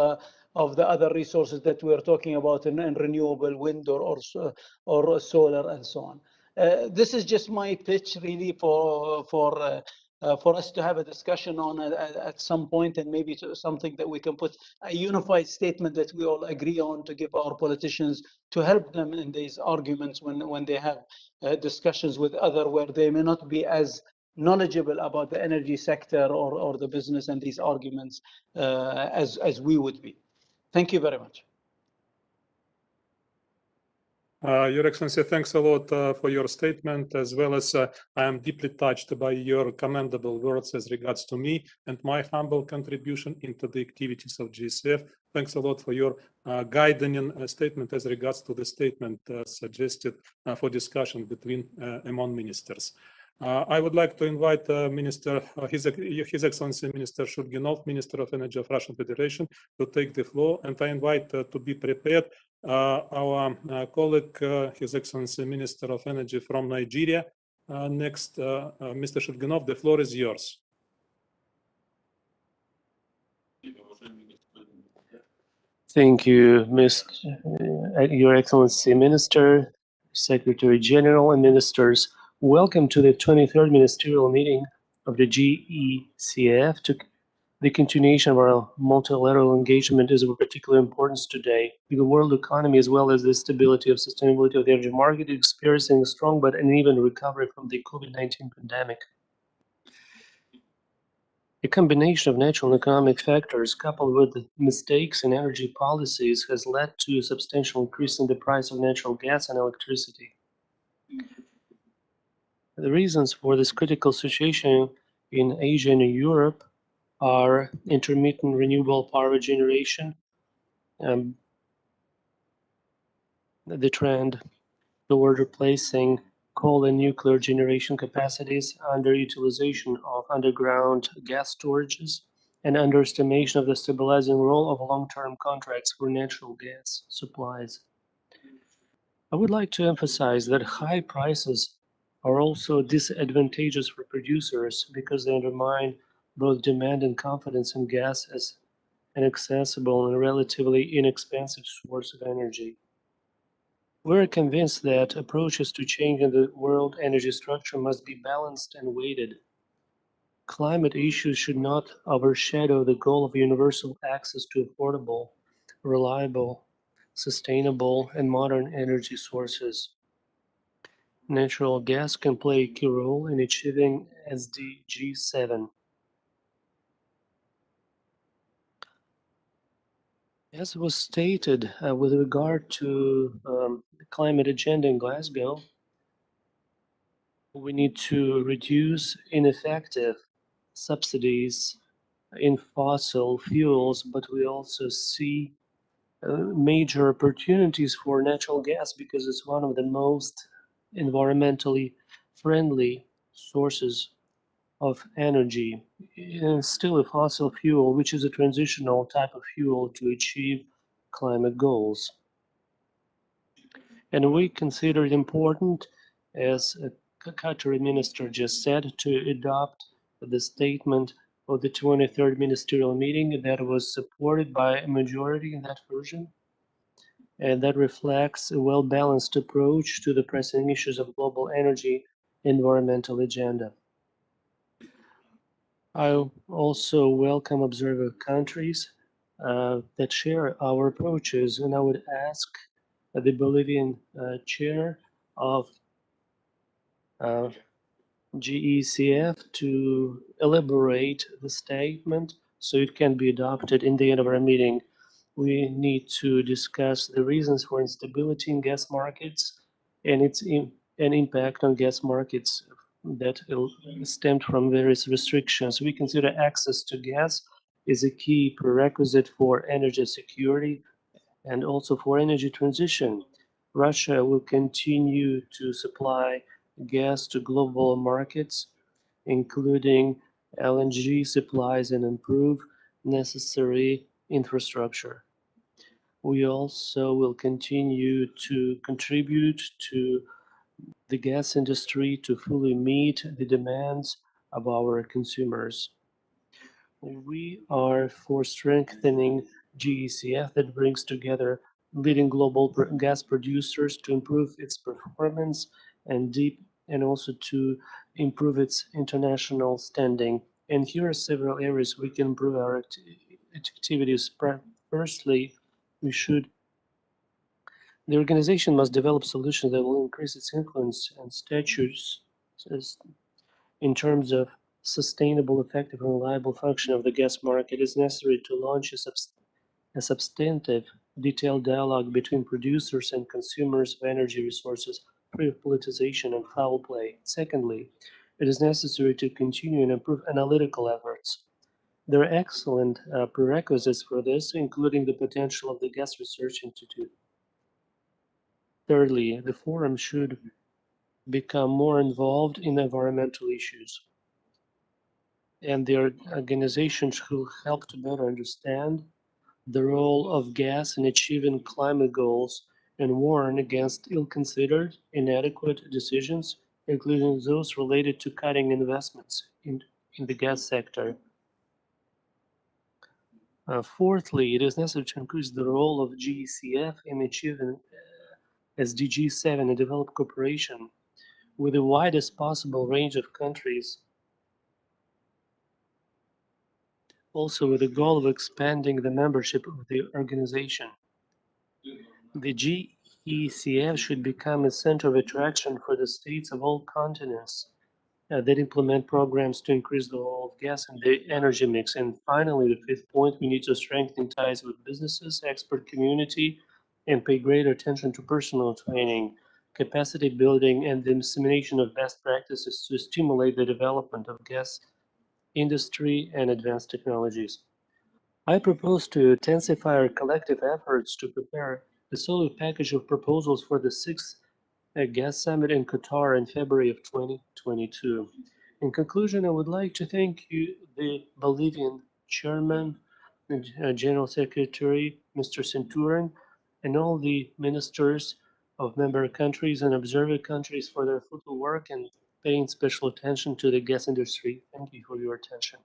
of the other resources that we're talking about in renewable wind or solar and so on. This is just my pitch really for us to have a discussion on at some point, and maybe something that we can put a unified statement that we all agree on to give our politicians to help them in these arguments when they have discussions with other where they may not be as knowledgeable about the energy sector or the business and these arguments as we would be. Thank you very much. Your Excellency, thanks a lot for your statement, as well as I am deeply touched by your commendable words as regards to me and my humble contribution into the activities of GECF. Thanks a lot for your guiding statement as regards to the statement suggested for discussion between among ministers. I would like to invite His Excellency Minister Shulginov, Minister of Energy of Russian Federation, to take the floor, and I invite to be prepared our colleague, His Excellency Minister of Energy from Nigeria. Next, Mr. Shulginov, the floor is yours. Thank you, Your Excellency Minister, Secretary General, and Ministers. Welcome to the 23rd Ministerial Meeting of the GECF. The continuation of our multilateral engagement is of particular importance today. The world economy, as well as the stability of sustainability of the energy market, is experiencing a strong but uneven recovery from the COVID-19 pandemic. A combination of natural and economic factors coupled with mistakes in energy policies has led to a substantial increase in the price of natural gas and electricity. The reasons for this critical situation in Asia and Europe are intermittent renewable power generation, the trend toward replacing coal and nuclear generation capacities, underutilization of underground gas storages, and underestimation of the stabilizing role of long-term contracts for natural gas supplies. I would like to emphasize that high prices are also disadvantageous for producers because they undermine both demand and confidence in gas as an accessible and relatively inexpensive source of energy. We're convinced that approaches to changing the world energy structure must be balanced and weighted. Climate issues should not overshadow the goal of universal access to affordable, reliable, sustainable, and modern energy sources. Natural gas can play a key role in achieving SDG 7. As was stated with regard to the climate agenda in Glasgow, we need to reduce ineffective subsidies in fossil fuels, but we also see major opportunities for natural gas because it's one of the most environmentally friendly sources of energy. And still a fossil fuel, which is a transitional type of fuel to achieve climate goals. And we consider it important, as Qatari minister just said, to adopt the statement of the 23rd Ministerial Meeting that was supported by a majority in that version, and that reflects a well-balanced approach to the pressing issues of global energy environmental agenda. I also welcome observer countries that share our approaches, and I would ask the Bolivian chair of GECF to elaborate the statement so it can be adopted in the end of our meeting. We need to discuss the reasons for instability in gas markets and its an impact on gas markets that stemmed from various restrictions. We consider access to gas is a key prerequisite for energy security and also for energy transition. Russia will continue to supply gas to global markets, including LNG supplies, and improve necessary infrastructure. We also will continue to contribute to the gas industry to fully meet the demands of our consumers. We are for strengthening GECF that brings together leading global gas producers to improve its performance and also to improve its international standing. And here are several areas we can improve our activities. Firstly, the organization must develop solutions that will increase its influence and status in terms of sustainable, effective, and reliable function of the gas market. It is necessary to launch a substantive, detailed dialogue between producers and consumers of energy resources, free of politicization and foul play. Secondly, it is necessary to continue and improve analytical efforts. There are excellent prerequisites for this, including the potential of the Gas Research Institute. Thirdly, the forum should become more involved in environmental issues, and the organization should help to better understand the role of gas in achieving climate goals and warn against ill-considered, inadequate decisions, including those related to cutting investments in the gas sector. Fourthly, it is necessary to increase the role of GECF in achieving SDG 7 and develop cooperation with the widest possible range of countries, also with the goal of expanding the membership of the organization. The GECF should become a center of attraction for the states of all continents that implement programs to increase the role of gas in the energy mix. And finally, the fifth point, we need to strengthen ties with businesses, expert community, and pay greater attention to personal training, capacity building, and the dissemination of best practices to stimulate the development of gas industry and advanced technologies. I propose to intensify our collective efforts to prepare a solid package of proposals for the 6th Gas Summit in Qatar in February of 2022. In conclusion, I would like to thank you, the Bolivian Chairman, General Secretary, Mr. Centurion, and all the ministers of member countries and observer countries for their fruitful work and paying special attention to the gas industry. Thank you for your attention.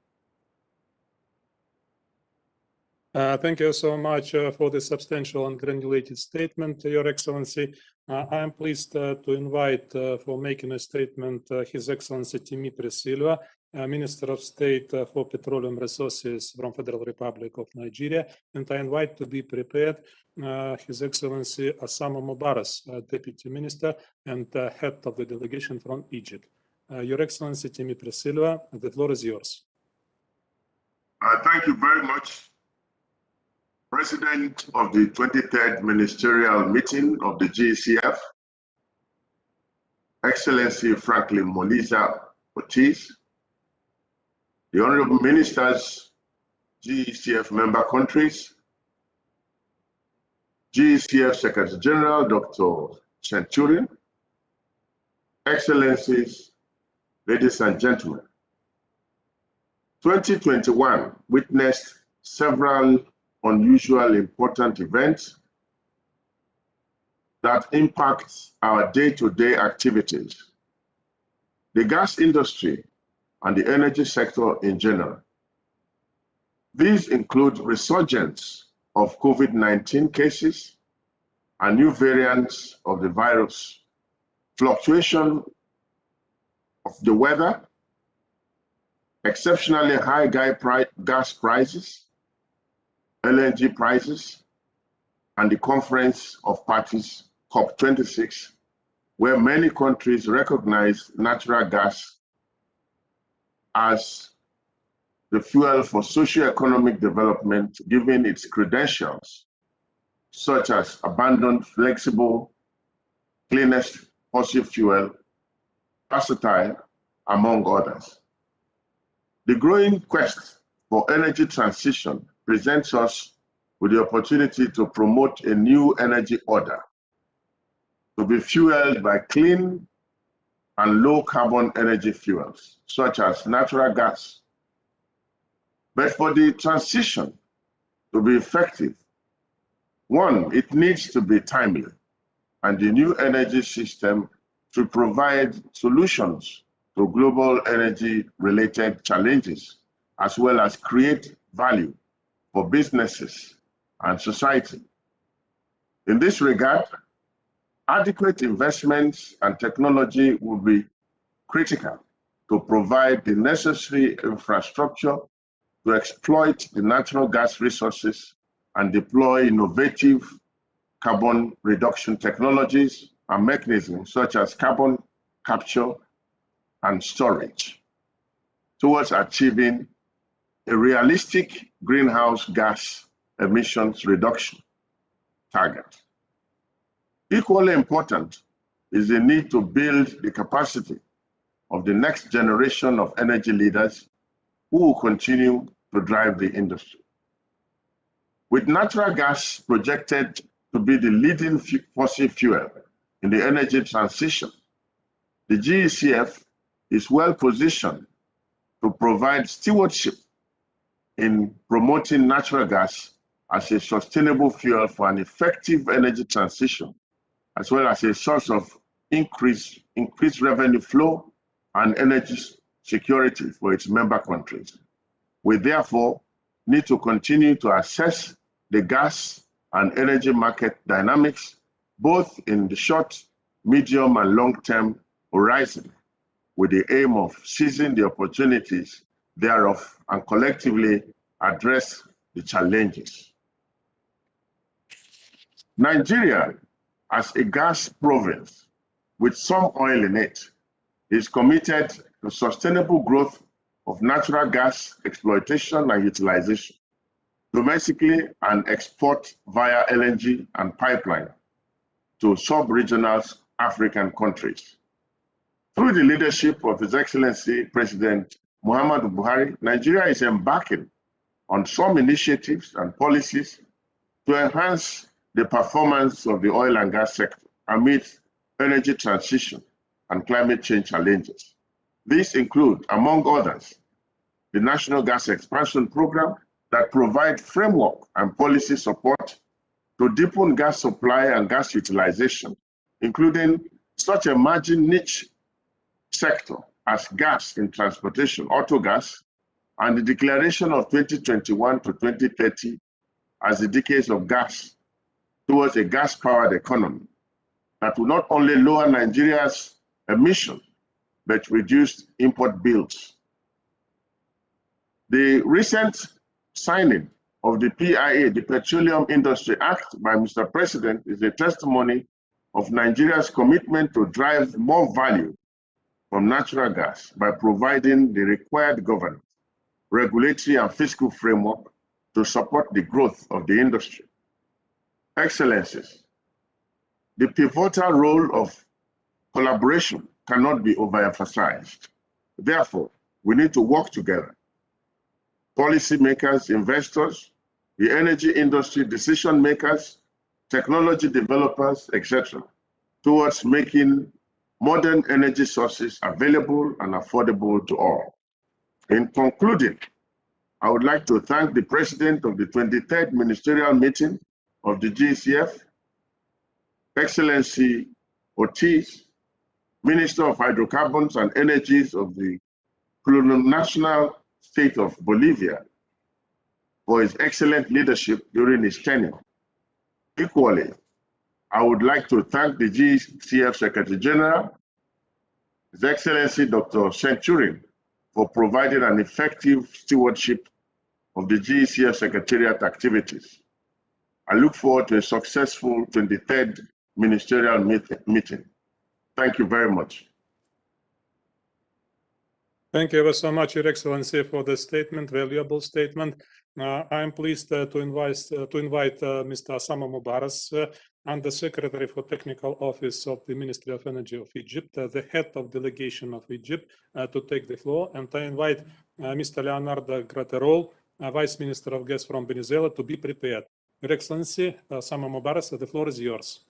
Thank you so much for the substantial and granulated statement, Your Excellency. I am pleased to invite for making a statement His Excellency Dimitris Silva, Minister of State for Petroleum Resources from Federal Republic of Nigeria, and I invite to be prepared His Excellency Osama Mubarak, Deputy Minister and Head of the Delegation from Egypt. Your Excellency Dimitris Silva, the floor is yours. Thank you very much. President of the 23rd Ministerial Meeting of the GECF, Excellency Franklin Moliza Ortiz, the Honorable Ministers, GECF member countries, GECF Secretary General, Dr. Centurion, Excellencies, ladies and gentlemen. 2021 witnessed several unusual important events that impact our day-to-day activities, the gas industry, and the energy sector in general. These include resurgence of COVID-19 cases and new variants of the virus, fluctuation of the weather, exceptionally high gas prices, LNG prices, and the Conference of Parties, COP26, where many countries recognize natural gas as the fuel for socio-economic development, given its credentials, such as abundant, flexible, cleanest fossil fuel, versatile, among others. The growing quest for energy transition presents us with the opportunity to promote a new energy order to be fueled by clean and low carbon energy fuels, such as natural gas. But for the transition to be effective, one, it needs to be timely, and the new energy system to provide solutions to global energy-related challenges, as well as create value for businesses and society. In this regard, adequate investments and technology will be critical to provide the necessary infrastructure to exploit the natural gas resources and deploy innovative carbon reduction technologies and mechanisms such as carbon capture and storage towards achieving a realistic greenhouse gas emissions reduction target. Equally important is the need to build the capacity of the next generation of energy leaders who will continue to drive the industry. With natural gas projected to be the leading fossil fuel in the energy transition, the GECF is well positioned to provide stewardship in promoting natural gas as a sustainable fuel for an effective energy transition, as well as a source of increased revenue flow and energy security for its member countries. We therefore need to continue to assess the gas and energy market dynamics, both in the short, medium, and long-term horizon, with the aim of seizing the opportunities thereof and collectively address the challenges. Nigeria, as a gas province with some oil in it, is committed to sustainable growth of natural gas exploitation and utilization, domestically and export via LNG and pipeline to sub-regional African countries. Through the leadership of His Excellency President Muhammadu Buhari, Nigeria is embarking on some initiatives and policies to enhance the performance of the oil and gas sector amid energy transition and climate change challenges. These include, among others, the National Gas Expansion Program that provides framework and policy support to deepen gas supply and gas utilization, including such emerging niche sector as gas in transportation, auto gas, and the declaration of 2021 to 2030 as the decades of gas towards a gas-powered economy that will not only lower Nigeria's emissions, but reduce import bills. The recent signing of the PIA, the Petroleum Industry Act, by Mr. President is a testimony of Nigeria's commitment to drive more value from natural gas by providing the required governance, regulatory and fiscal framework to support the growth of the industry. Excellencies, the pivotal role of collaboration cannot be overemphasized. Therefore, we need to work together. Policymakers, investors, the energy industry, decision makers, technology developers, etc., towards making modern energy sources available and affordable to all. In concluding, I would like to thank the President of the 23rd Ministerial Meeting of the GECF, Excellency Ortiz, Minister of Hydrocarbons and Energies of the plurinational state of Bolivia, for his excellent leadership during his tenure. Equally, I would like to thank the GECF Secretary General, His Excellency Dr. Centurion, for providing an effective stewardship of the GECF Secretariat activities. I look forward to a successful 23rd Ministerial meeting. Thank you very much. Thank you ever so much, Your Excellency, for the statement, valuable statement. I am pleased to invite Mr. Osama Mubarak, Under Secretary for Technical Office of the Ministry of Energy of Egypt, the head of delegation of Egypt, to take the floor. And I invite Mr. Leonardo Graterol, Vice Minister of Gas from Venezuela, to be prepared. Your Excellency, Osama Mubarak, the floor is yours.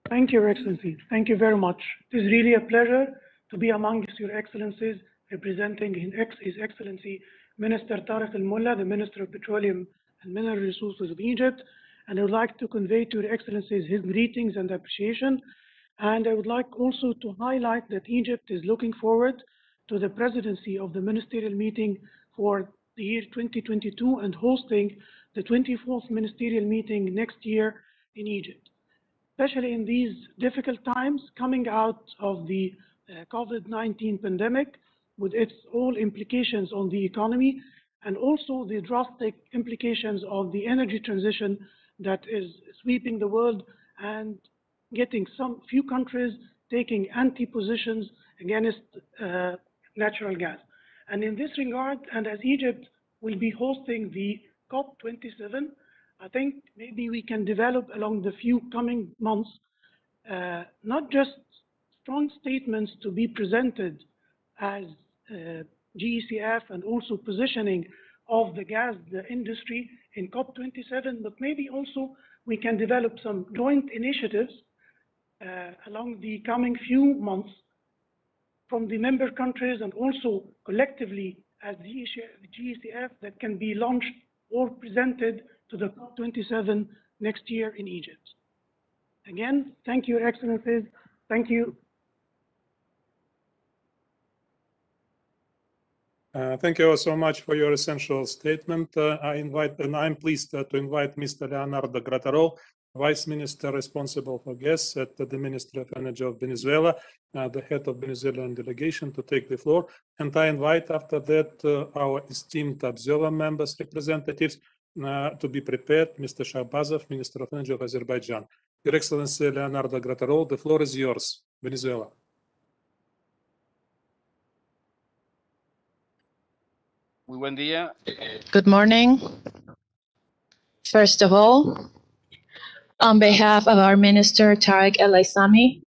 Thank you, Your Excellency. Thank you very much. It is really a pleasure to be amongst Your Excellencies, representing His Excellency Minister Tariq Al-Mullah, the Minister of Petroleum and Mineral Resources of Egypt. And I would like to convey to Your Excellencies his greetings and appreciation. And I would like also to highlight that Egypt is looking forward to the presidency of the ministerial meeting for the year 2022 and hosting the 24th ministerial meeting next year in Egypt, especially in these difficult times coming out of the COVID-19 pandemic with its all implications on the economy and also the drastic implications of the energy transition that is sweeping the world and getting some few countries taking anti-positions against natural gas. And in this regard, and as Egypt will be hosting the COP27, I think maybe we can develop along the few coming months, not just strong statements to be presented as GECF and also positioning of the gas industry in COP27, but maybe also we can develop some joint initiatives along the coming few months from the member countries and also collectively as the GECF that can be launched or presented to the COP27 next year in Egypt. Again, thank you, Your Excellencies. Thank you. Thank you so much for your essential statement. I'm pleased to invite Mr. Leonardo Graterol, Vice Minister responsible for gas at the Ministry of Energy of Venezuela, the head of Venezuelan delegation, to take the floor. And I invite after that our esteemed observer members, representatives, to be prepared. Mr. Shahbazov, Minister of Energy of Azerbaijan. Your Excellency Leonardo Graterol, the floor is yours. Venezuela. Good morning. First of all, on behalf of our Minister Tarek El Aissami,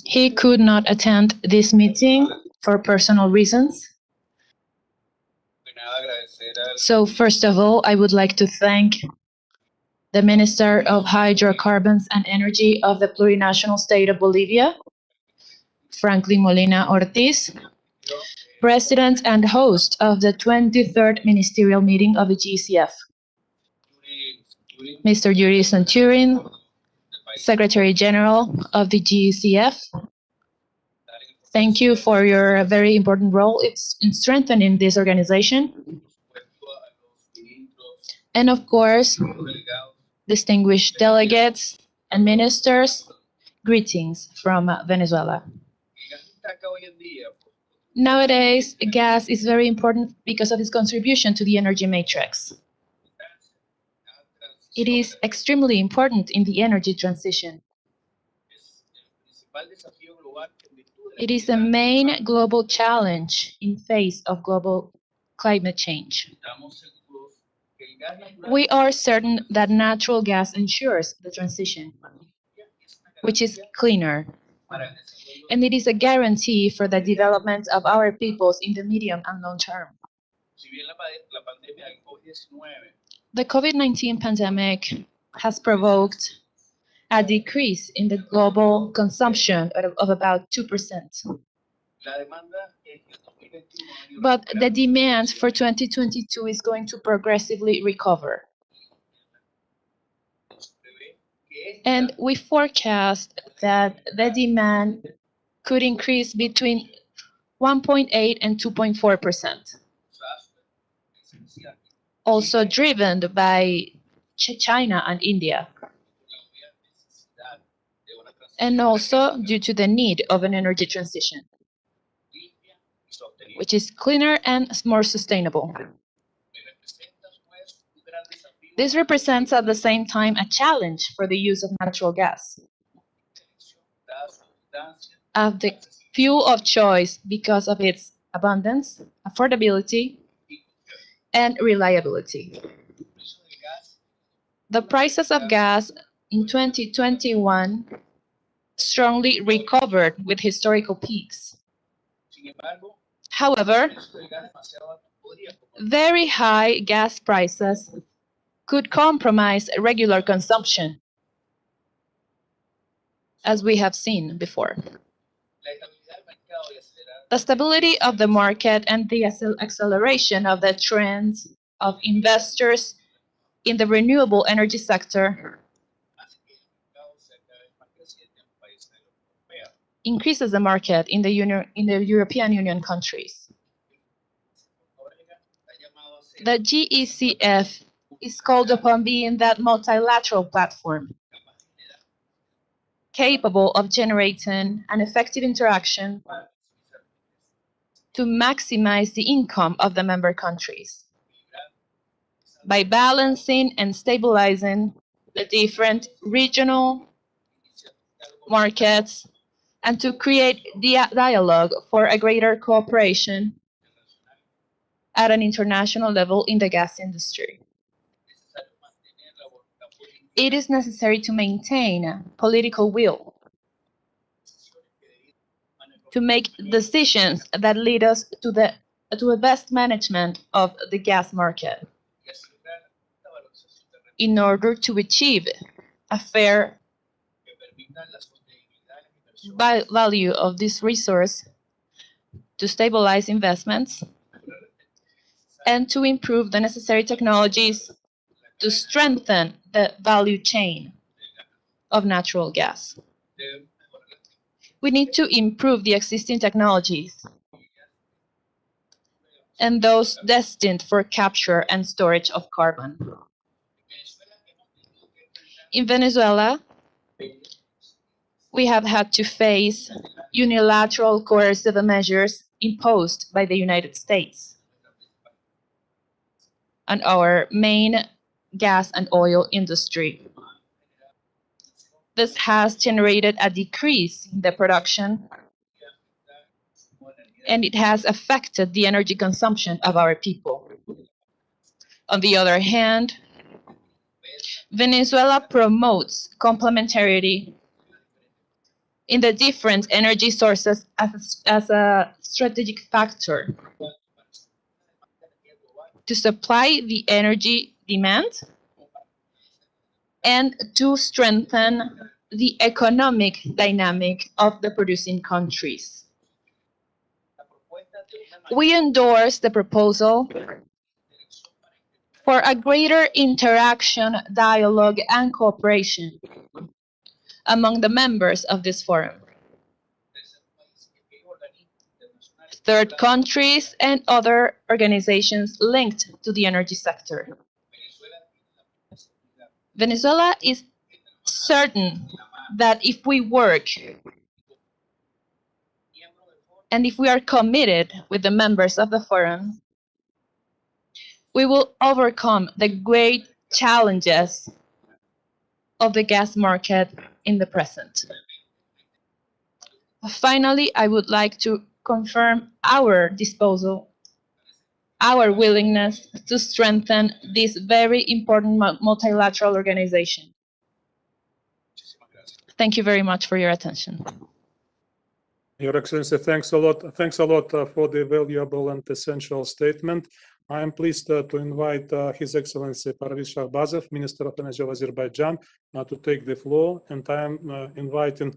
he could not attend this meeting for personal reasons. So first of all, I would like to thank the Minister of Hydrocarbons and Energy of the plurinational state of Bolivia, Franklin Molina Ortiz, President and host of the 23rd Ministerial meeting of the GECF, Mr. Yuri Santurin, Secretary General of the GECF. Thank you for your very important role in strengthening this organization. And of course, distinguished delegates and ministers, greetings from Venezuela. Nowadays, gas is very important because of its contribution to the energy matrix. It is extremely important in the energy transition. It is the main global challenge in face of global climate change. We are certain that natural gas ensures the transition, which is cleaner, and it is a guarantee for the development of our peoples in the medium and long term. The COVID-19 pandemic has provoked a decrease in the global consumption of about 2%. But the demand for 2022 is going to progressively recover. And we forecast that the demand could increase between 1.8 and 2.4%. Also driven by China and India. And also due to the need of an energy transition, which is cleaner and more sustainable. This represents at the same time a challenge for the use of natural gas, of the fuel of choice because of its abundance, affordability, and reliability. The prices of gas in 2021 strongly recovered with historical peaks. However, very high gas prices could compromise regular consumption, as we have seen before. The stability of the market and the acceleration of the trends of investors in the renewable energy sector increases the market in the European Union countries. The GECF is called upon being that multilateral platform capable of generating an effective interaction to maximize the income of the member countries by balancing and stabilizing the different regional markets and to create dialogue for a greater cooperation at an international level in the gas industry. It is necessary to maintain political will to make decisions that lead us to the best management of the gas market in order to achieve a fair value of this resource, to stabilize investments, and to improve the necessary technologies to strengthen the value chain of natural gas. We need to improve the existing technologies and those destined for capture and storage of carbon. In Venezuela, we have had to face unilateral coercive measures imposed by the United States on our main gas and oil industry. This has generated a decrease in the production, and it has affected the energy consumption of our people. On the other hand, Venezuela promotes complementarity in the different energy sources as a strategic factor to supply the energy demand and to strengthen the economic dynamic of the producing countries. We endorse the proposal for a greater interaction, dialogue, and cooperation among the members of this forum, third countries, and other organizations linked to the energy sector. Venezuela is certain that if we work and if we are committed with the members of the forum, we will overcome the great challenges of the gas market in the present. Finally, I would like to confirm our disposal, our willingness to strengthen this very important multilateral organization. Thank you very much for your attention. Your Excellency, thanks a lot. Thanks a lot for the valuable and essential statement. I am pleased to invite His Excellency Parviz Shahbazov, Minister of Energy of Azerbaijan, to take the floor. And I am inviting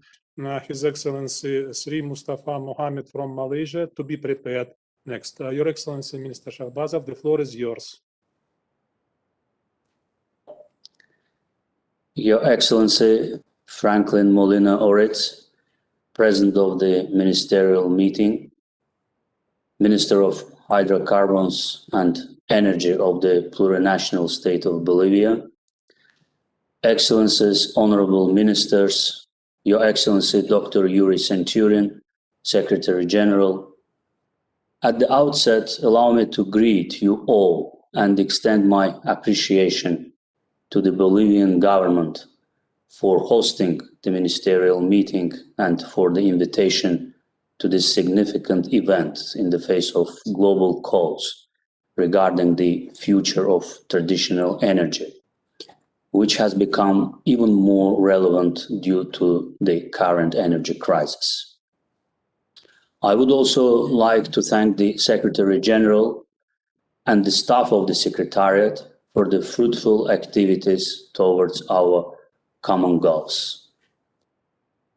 His Excellency Sri Mustafa Mohammed from Malaysia to be prepared next. Your Excellency, Minister Shahbazov, the floor is yours. Your Excellency Franklin Molina Oritz, President of the Ministerial meeting, Minister of Hydrocarbons and Energy of the Plurinational State of Bolivia, Excellencies, Honorable Ministers, Your Excellency Dr. Yuri Centurion, Secretary General. At the outset, allow me to greet you all and extend my appreciation to the Bolivian government for hosting the ministerial meeting and for the invitation to this significant event in the face of global calls regarding the future of traditional energy, which has become even more relevant due to the current energy crisis. I would also like to thank the Secretary General and the staff of the Secretariat for the fruitful activities towards our common goals.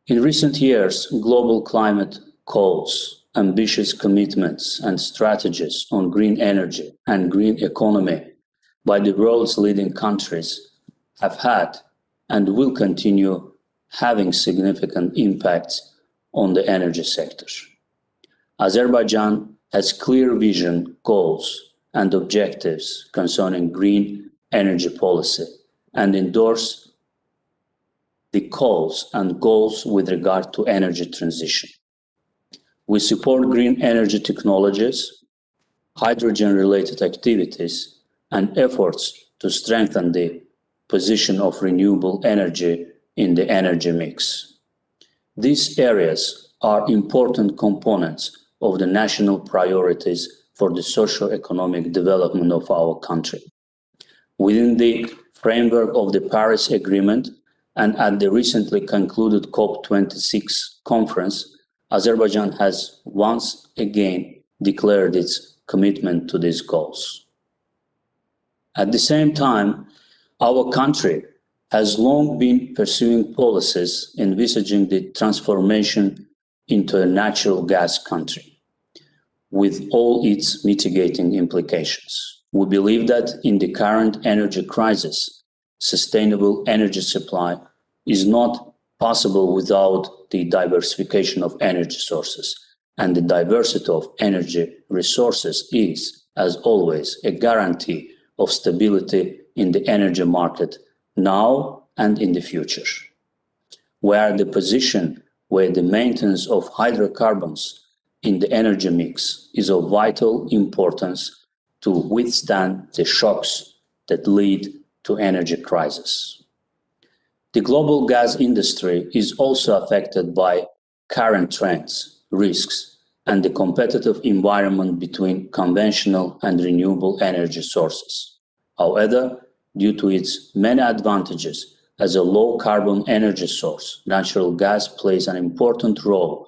In recent years, global climate calls, ambitious commitments and strategies on green energy and green economy by the world's leading countries have had and will continue having significant impacts on the energy sector. Azerbaijan has clear vision, goals, and objectives concerning green energy policy and endorse the calls and goals with regard to energy transition. We support green energy technologies, hydrogen-related activities, and efforts to strengthen the position of renewable energy in the energy mix. These areas are important components of the national priorities for the socio-economic development of our country. Within the framework of the Paris Agreement and at the recently concluded COP26 conference, Azerbaijan has once again declared its commitment to these goals. At the same time, our country has long been pursuing policies envisaging the transformation into a natural gas country, with all its mitigating implications. We believe that in the current energy crisis, sustainable energy supply is not possible without the diversification of energy sources, and the diversity of energy resources is, as always, a guarantee of stability in the energy market now and in the future. We are in the position where the maintenance of hydrocarbons in the energy mix is of vital importance to withstand the shocks that lead to energy crisis. The global gas industry is also affected by current trends, risks, and the competitive environment between conventional and renewable energy sources. However, due to its many advantages as a low-carbon energy source, natural gas plays an important role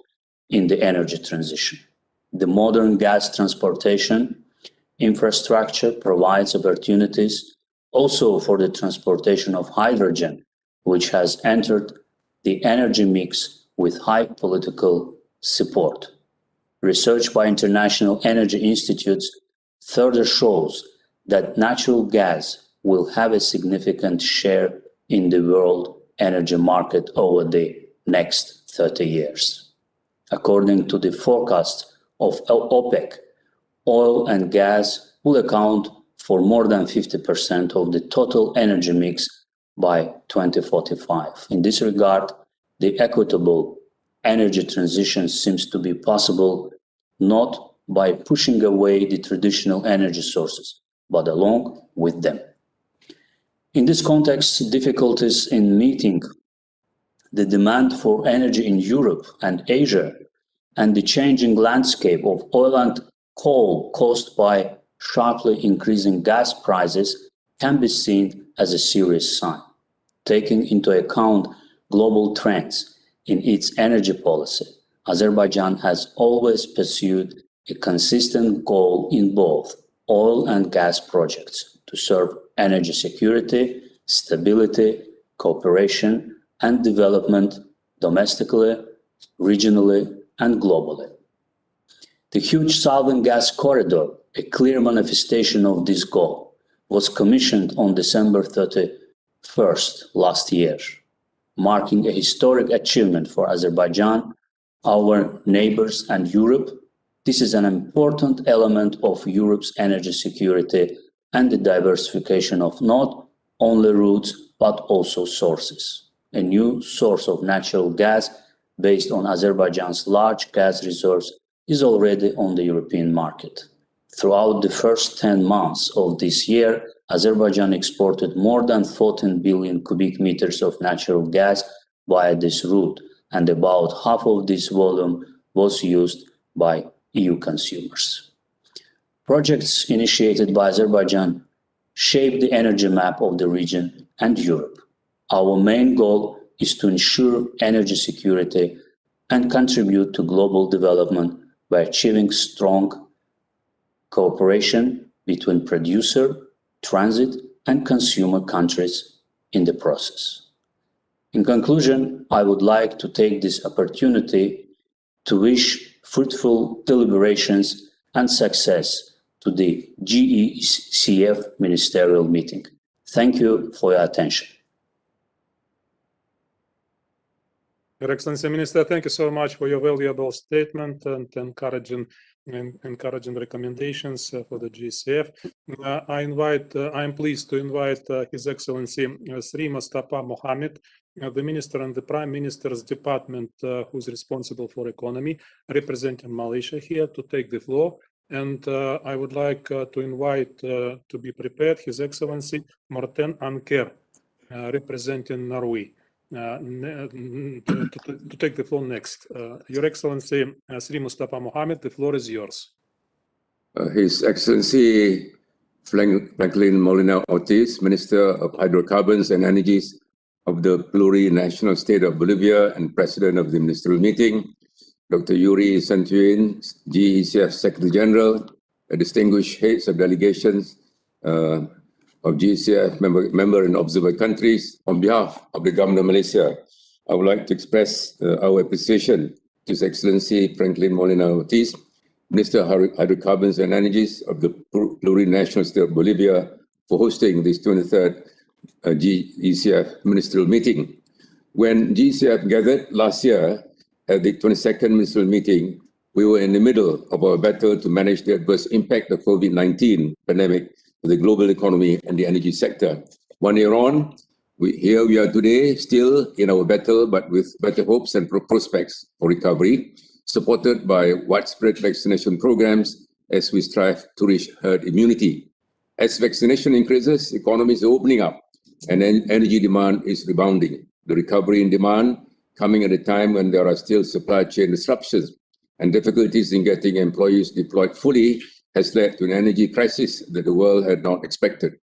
in the energy transition. The modern gas transportation infrastructure provides opportunities also for the transportation of hydrogen, which has entered the energy mix with high political support. Research by international energy institutes further shows that natural gas will have a significant share in the world energy market over the next 30 years. According to the forecast of OPEC, oil and gas will account for more than 50% of the total energy mix by 2045. In this regard, the equitable energy transition seems to be possible not by pushing away the traditional energy sources, but along with them. In this context, difficulties in meeting the demand for energy in Europe and Asia and the changing landscape of oil and coal caused by sharply increasing gas prices can be seen as a serious sign. Taking into account global trends in its energy policy, Azerbaijan has always pursued a consistent goal in both oil and gas projects to serve energy security, stability, cooperation, and development domestically, regionally, and globally. The huge Southern Gas Corridor, a clear manifestation of this goal, was commissioned on December 31st last year, marking a historic achievement for Azerbaijan, our neighbors, and Europe. This is an important element of Europe's energy security and the diversification of not only routes, but also sources. A new source of natural gas based on Azerbaijan's large gas reserves is already on the European market. Throughout the first 10 months of this year, Azerbaijan exported more than 14 billion cubic meters of natural gas via this route, and about half of this volume was used by EU consumers. Projects initiated by Azerbaijan shape the energy map of the region and Europe. Our main goal is to ensure energy security and contribute to global development by achieving strong cooperation between producer, transit, and consumer countries in the process. In conclusion, I would like to take this opportunity to wish fruitful deliberations and success to the GECF Ministerial meeting. Thank you for your attention. Your Excellency Minister, thank you so much for your valuable statement and encouraging recommendations for the GECF. I am pleased to invite His Excellency Sri Mustafa Mohammed, the Minister in the Prime Minister's Department who is responsible for economy, representing Malaysia here to take the floor. And I would like to invite to be prepared His Excellency Morten Anker, representing Norway. To take the floor next. Your Excellency Sri Mustafa Mohammed, the floor is yours. His Excellency Franklin Molina Ortiz, Minister of Hydrocarbons and Energies of the plurinational state of Bolivia and President of the Ministerial Meeting, Dr. Yuri Centurion, GECF Secretary General, distinguished heads of delegations of GECF member and observer countries, on behalf of the Government of Malaysia, I would like to express our appreciation to His Excellency Franklin Molina Ortiz, Minister of Hydrocarbons and Energies of the plurinational state of Bolivia, for hosting this 23rd GECF Ministerial Meeting. When GECF gathered last year at the 22nd Ministerial Meeting, we were in the middle of our battle to manage the adverse impact of COVID-19 pandemic to the global economy and the energy sector. 1 year on, here we are today, still in our battle, but with better hopes and prospects for recovery, supported by widespread vaccination programs as we strive to reach herd immunity. As vaccination increases, economies are opening up and energy demand is rebounding. The recovery in demand coming at a time when there are still supply chain disruptions and difficulties in getting employees deployed fully has led to an energy crisis that the world had not expected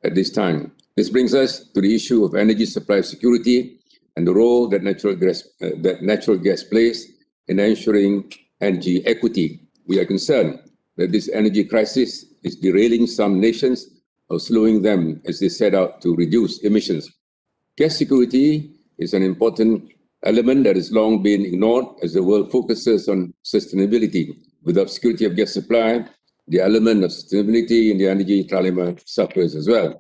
at this time. This brings us to the issue of energy supply security and the role that natural gas plays in ensuring energy equity. We are concerned that this energy crisis is derailing some nations or slowing them as they set out to reduce emissions. Gas security is an important element that has long been ignored as the world focuses on sustainability. Without security of gas supply, the element of sustainability in the energy trilemma suffers as well.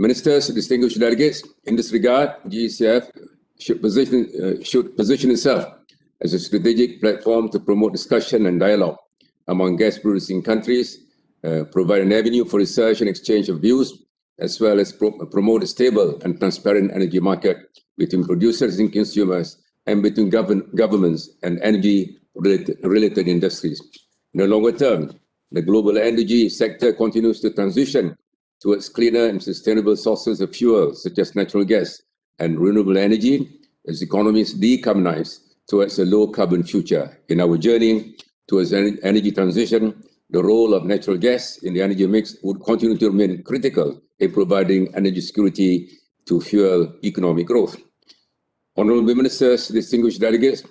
Ministers, distinguished delegates, in this regard, GECF should position itself as a strategic platform to promote discussion and dialogue among gas-producing countries, provide an avenue for research and exchange of views, as well as promote a stable and transparent energy market between producers and consumers and between governments and energy-related industries. In the longer term, the global energy sector continues to transition towards cleaner and sustainable sources of fuel, such as natural gas and renewable energy, as economies decarbonize towards a low-carbon future. In our journey towards energy transition, the role of natural gas in the energy mix would continue to remain critical in providing energy security to fuel economic growth. Honorable Ministers, distinguished delegates,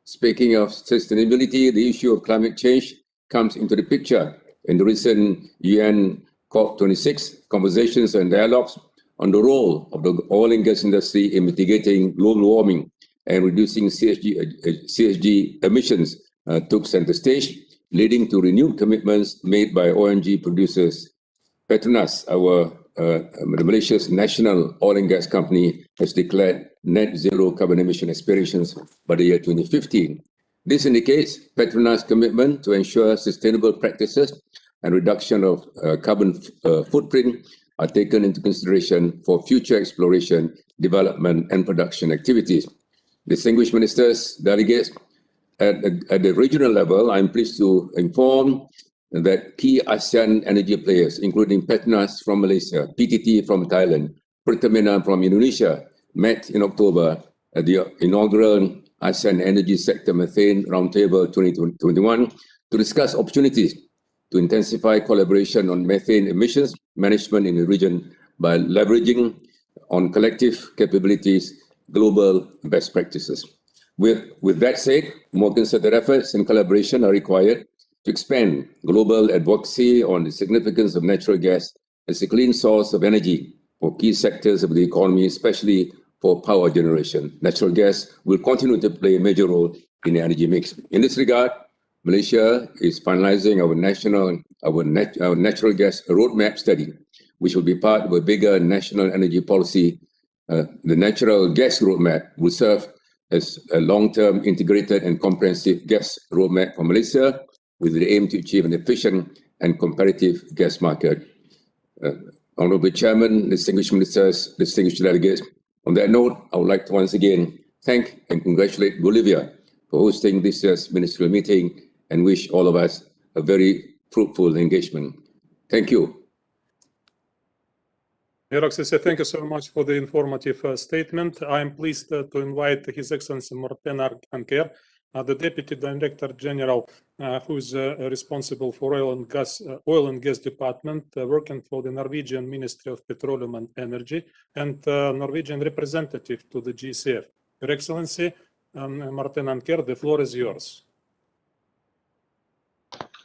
speaking of sustainability, the issue of climate change comes into the picture in the recent UN COP26 conversations and dialogues on the role of the oil and gas industry in mitigating global warming and reducing CSG emissions took center stage, leading to renewed commitments made by ONG producers. Petronas, Malaysia's national oil and gas company, has declared net zero carbon emission aspirations by the year 2050. This indicates Petronas' commitment to ensure sustainable practices and reduction of carbon footprint are taken into consideration for future exploration, development, and production activities. Distinguished ministers, delegates, at the regional level, I'm pleased to inform that key ASEAN energy players, including Petronas from Malaysia, PTT from Thailand, Pertamina from Indonesia, met in October at the inaugural ASEAN Energy Sector Methane Roundtable 2021 to discuss opportunities to intensify collaboration on methane emissions management in the region by leveraging on collective capabilities, global best practices. With that said, more concerted efforts and collaboration are required to expand global advocacy on the significance of natural gas as a clean source of energy for key sectors of the economy, especially for power generation. Natural gas will continue to play a major role in the energy mix. In this regard, Malaysia is finalizing our natural gas roadmap study, which will be part of a bigger national energy policy The natural gas roadmap will serve as a long-term integrated and comprehensive gas roadmap for Malaysia with the aim to achieve an efficient and competitive gas market. Honorable Chairman, distinguished ministers, distinguished delegates, on that note, I would like to once again thank and congratulate Bolivia for hosting this year's ministerial meeting and wish all of us a very fruitful engagement. Thank you. Your Excellency, thank you so much for the informative statement. I am pleased to invite His Excellency Martin Anker, the Deputy Director General, who is responsible for oil and gas department, working for the Norwegian Ministry of Petroleum and Energy, and Norwegian representative to the GECF. Your Excellency, Martin Anker, the floor is yours.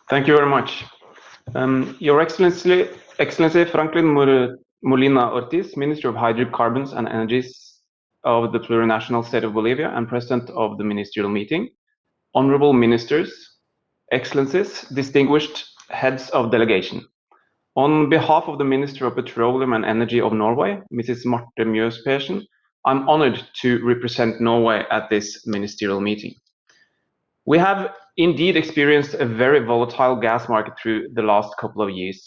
Thank you very much. Your Excellency Franklin Molina Ortiz, Minister of Hydrocarbons and Energies of the plurinational state of Bolivia and President of the Ministerial meeting, Honorable Ministers, Excellencies, distinguished heads of delegation. On behalf of the Minister of Petroleum and Energy of Norway, Mrs. Marte Mjøs Persen, I'm honored to represent Norway at this ministerial meeting. We have indeed experienced a very volatile gas market through the last couple of years,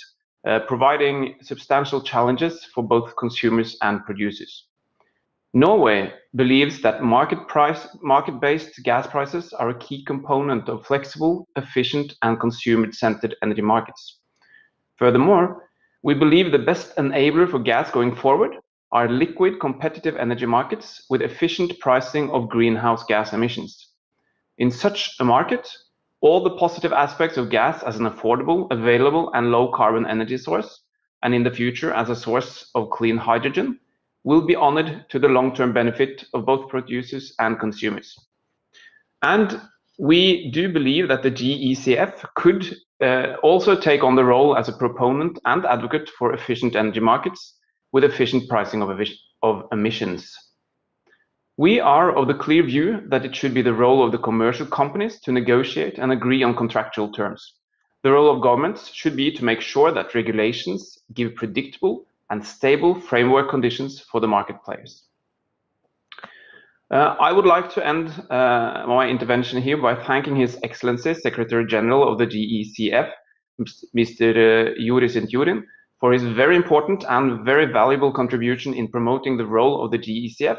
providing substantial challenges for both consumers and producers. Norway believes that market-based gas prices are a key component of flexible, efficient, and consumer-centered energy markets. Furthermore, we believe the best enabler for gas going forward are liquid competitive energy markets with efficient pricing of greenhouse gas emissions. In such a market, all the positive aspects of gas as an affordable, available, and low-carbon energy source, and in the future as a source of clean hydrogen, will be honored to the long-term benefit of both producers and consumers. And we do believe that the GECF could also take on the role as a proponent and advocate for efficient energy markets with efficient pricing of emissions. We are of the clear view that it should be the role of the commercial companies to negotiate and agree on contractual terms. The role of governments should be to make sure that regulations give predictable and stable framework conditions for the market players. I would like to end my intervention here by thanking His Excellency Secretary General of the GECF, Mr. Yuri Centurion, for his very important and very valuable contribution in promoting the role of the GECF,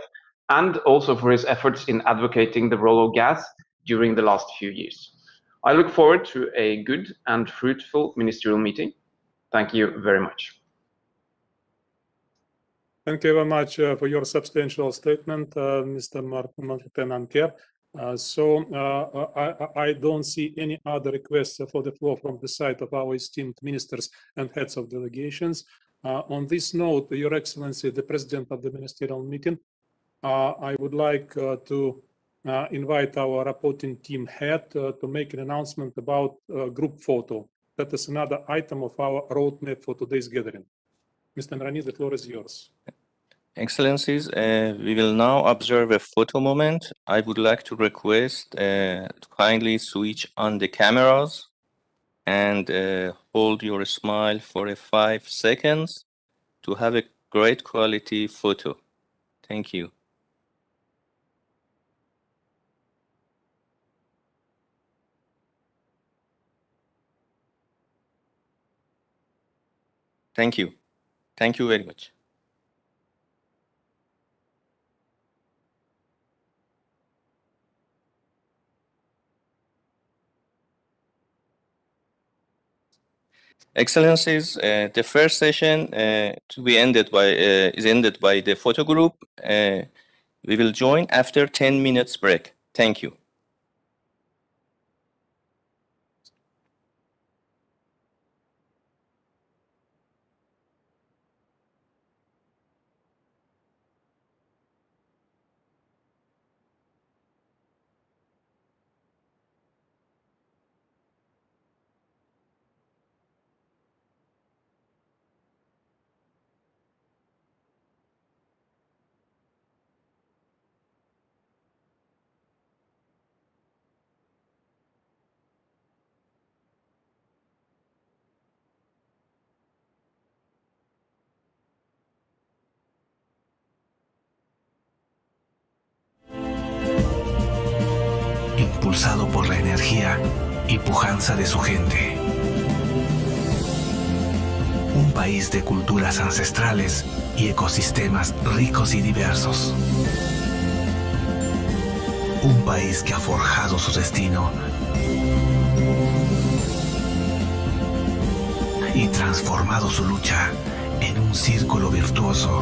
and also for his efforts in advocating the role of gas during the last few years. I look forward to a good and fruitful ministerial meeting. Thank you very much. Thank you very much for your substantial statement, Mr. Martin Anker. I don't see any other requests for the floor from the side of our esteemed ministers and heads of delegations. On this note, Your Excellency, the President of the Ministerial meeting, I would like to invite our reporting team head to make an announcement about group photo. That is another item of our roadmap for today's gathering. Mr. Nrani, the floor is yours. Excellencies, we will now observe a photo moment. I would like to request to kindly switch on the cameras and hold your smile for 5 seconds to have a great quality photo. Thank you. Thank you. Thank you very much. Excellencies, the first session to be ended by is ended by the photo group. We will join after 10 minutes break. Thank you. impulsado por la energía y pujanza de su gente. Un país de culturas ancestrales y ecosistemas ricos y diversos. Un país que ha forjado su destino y transformado su lucha en un círculo virtuoso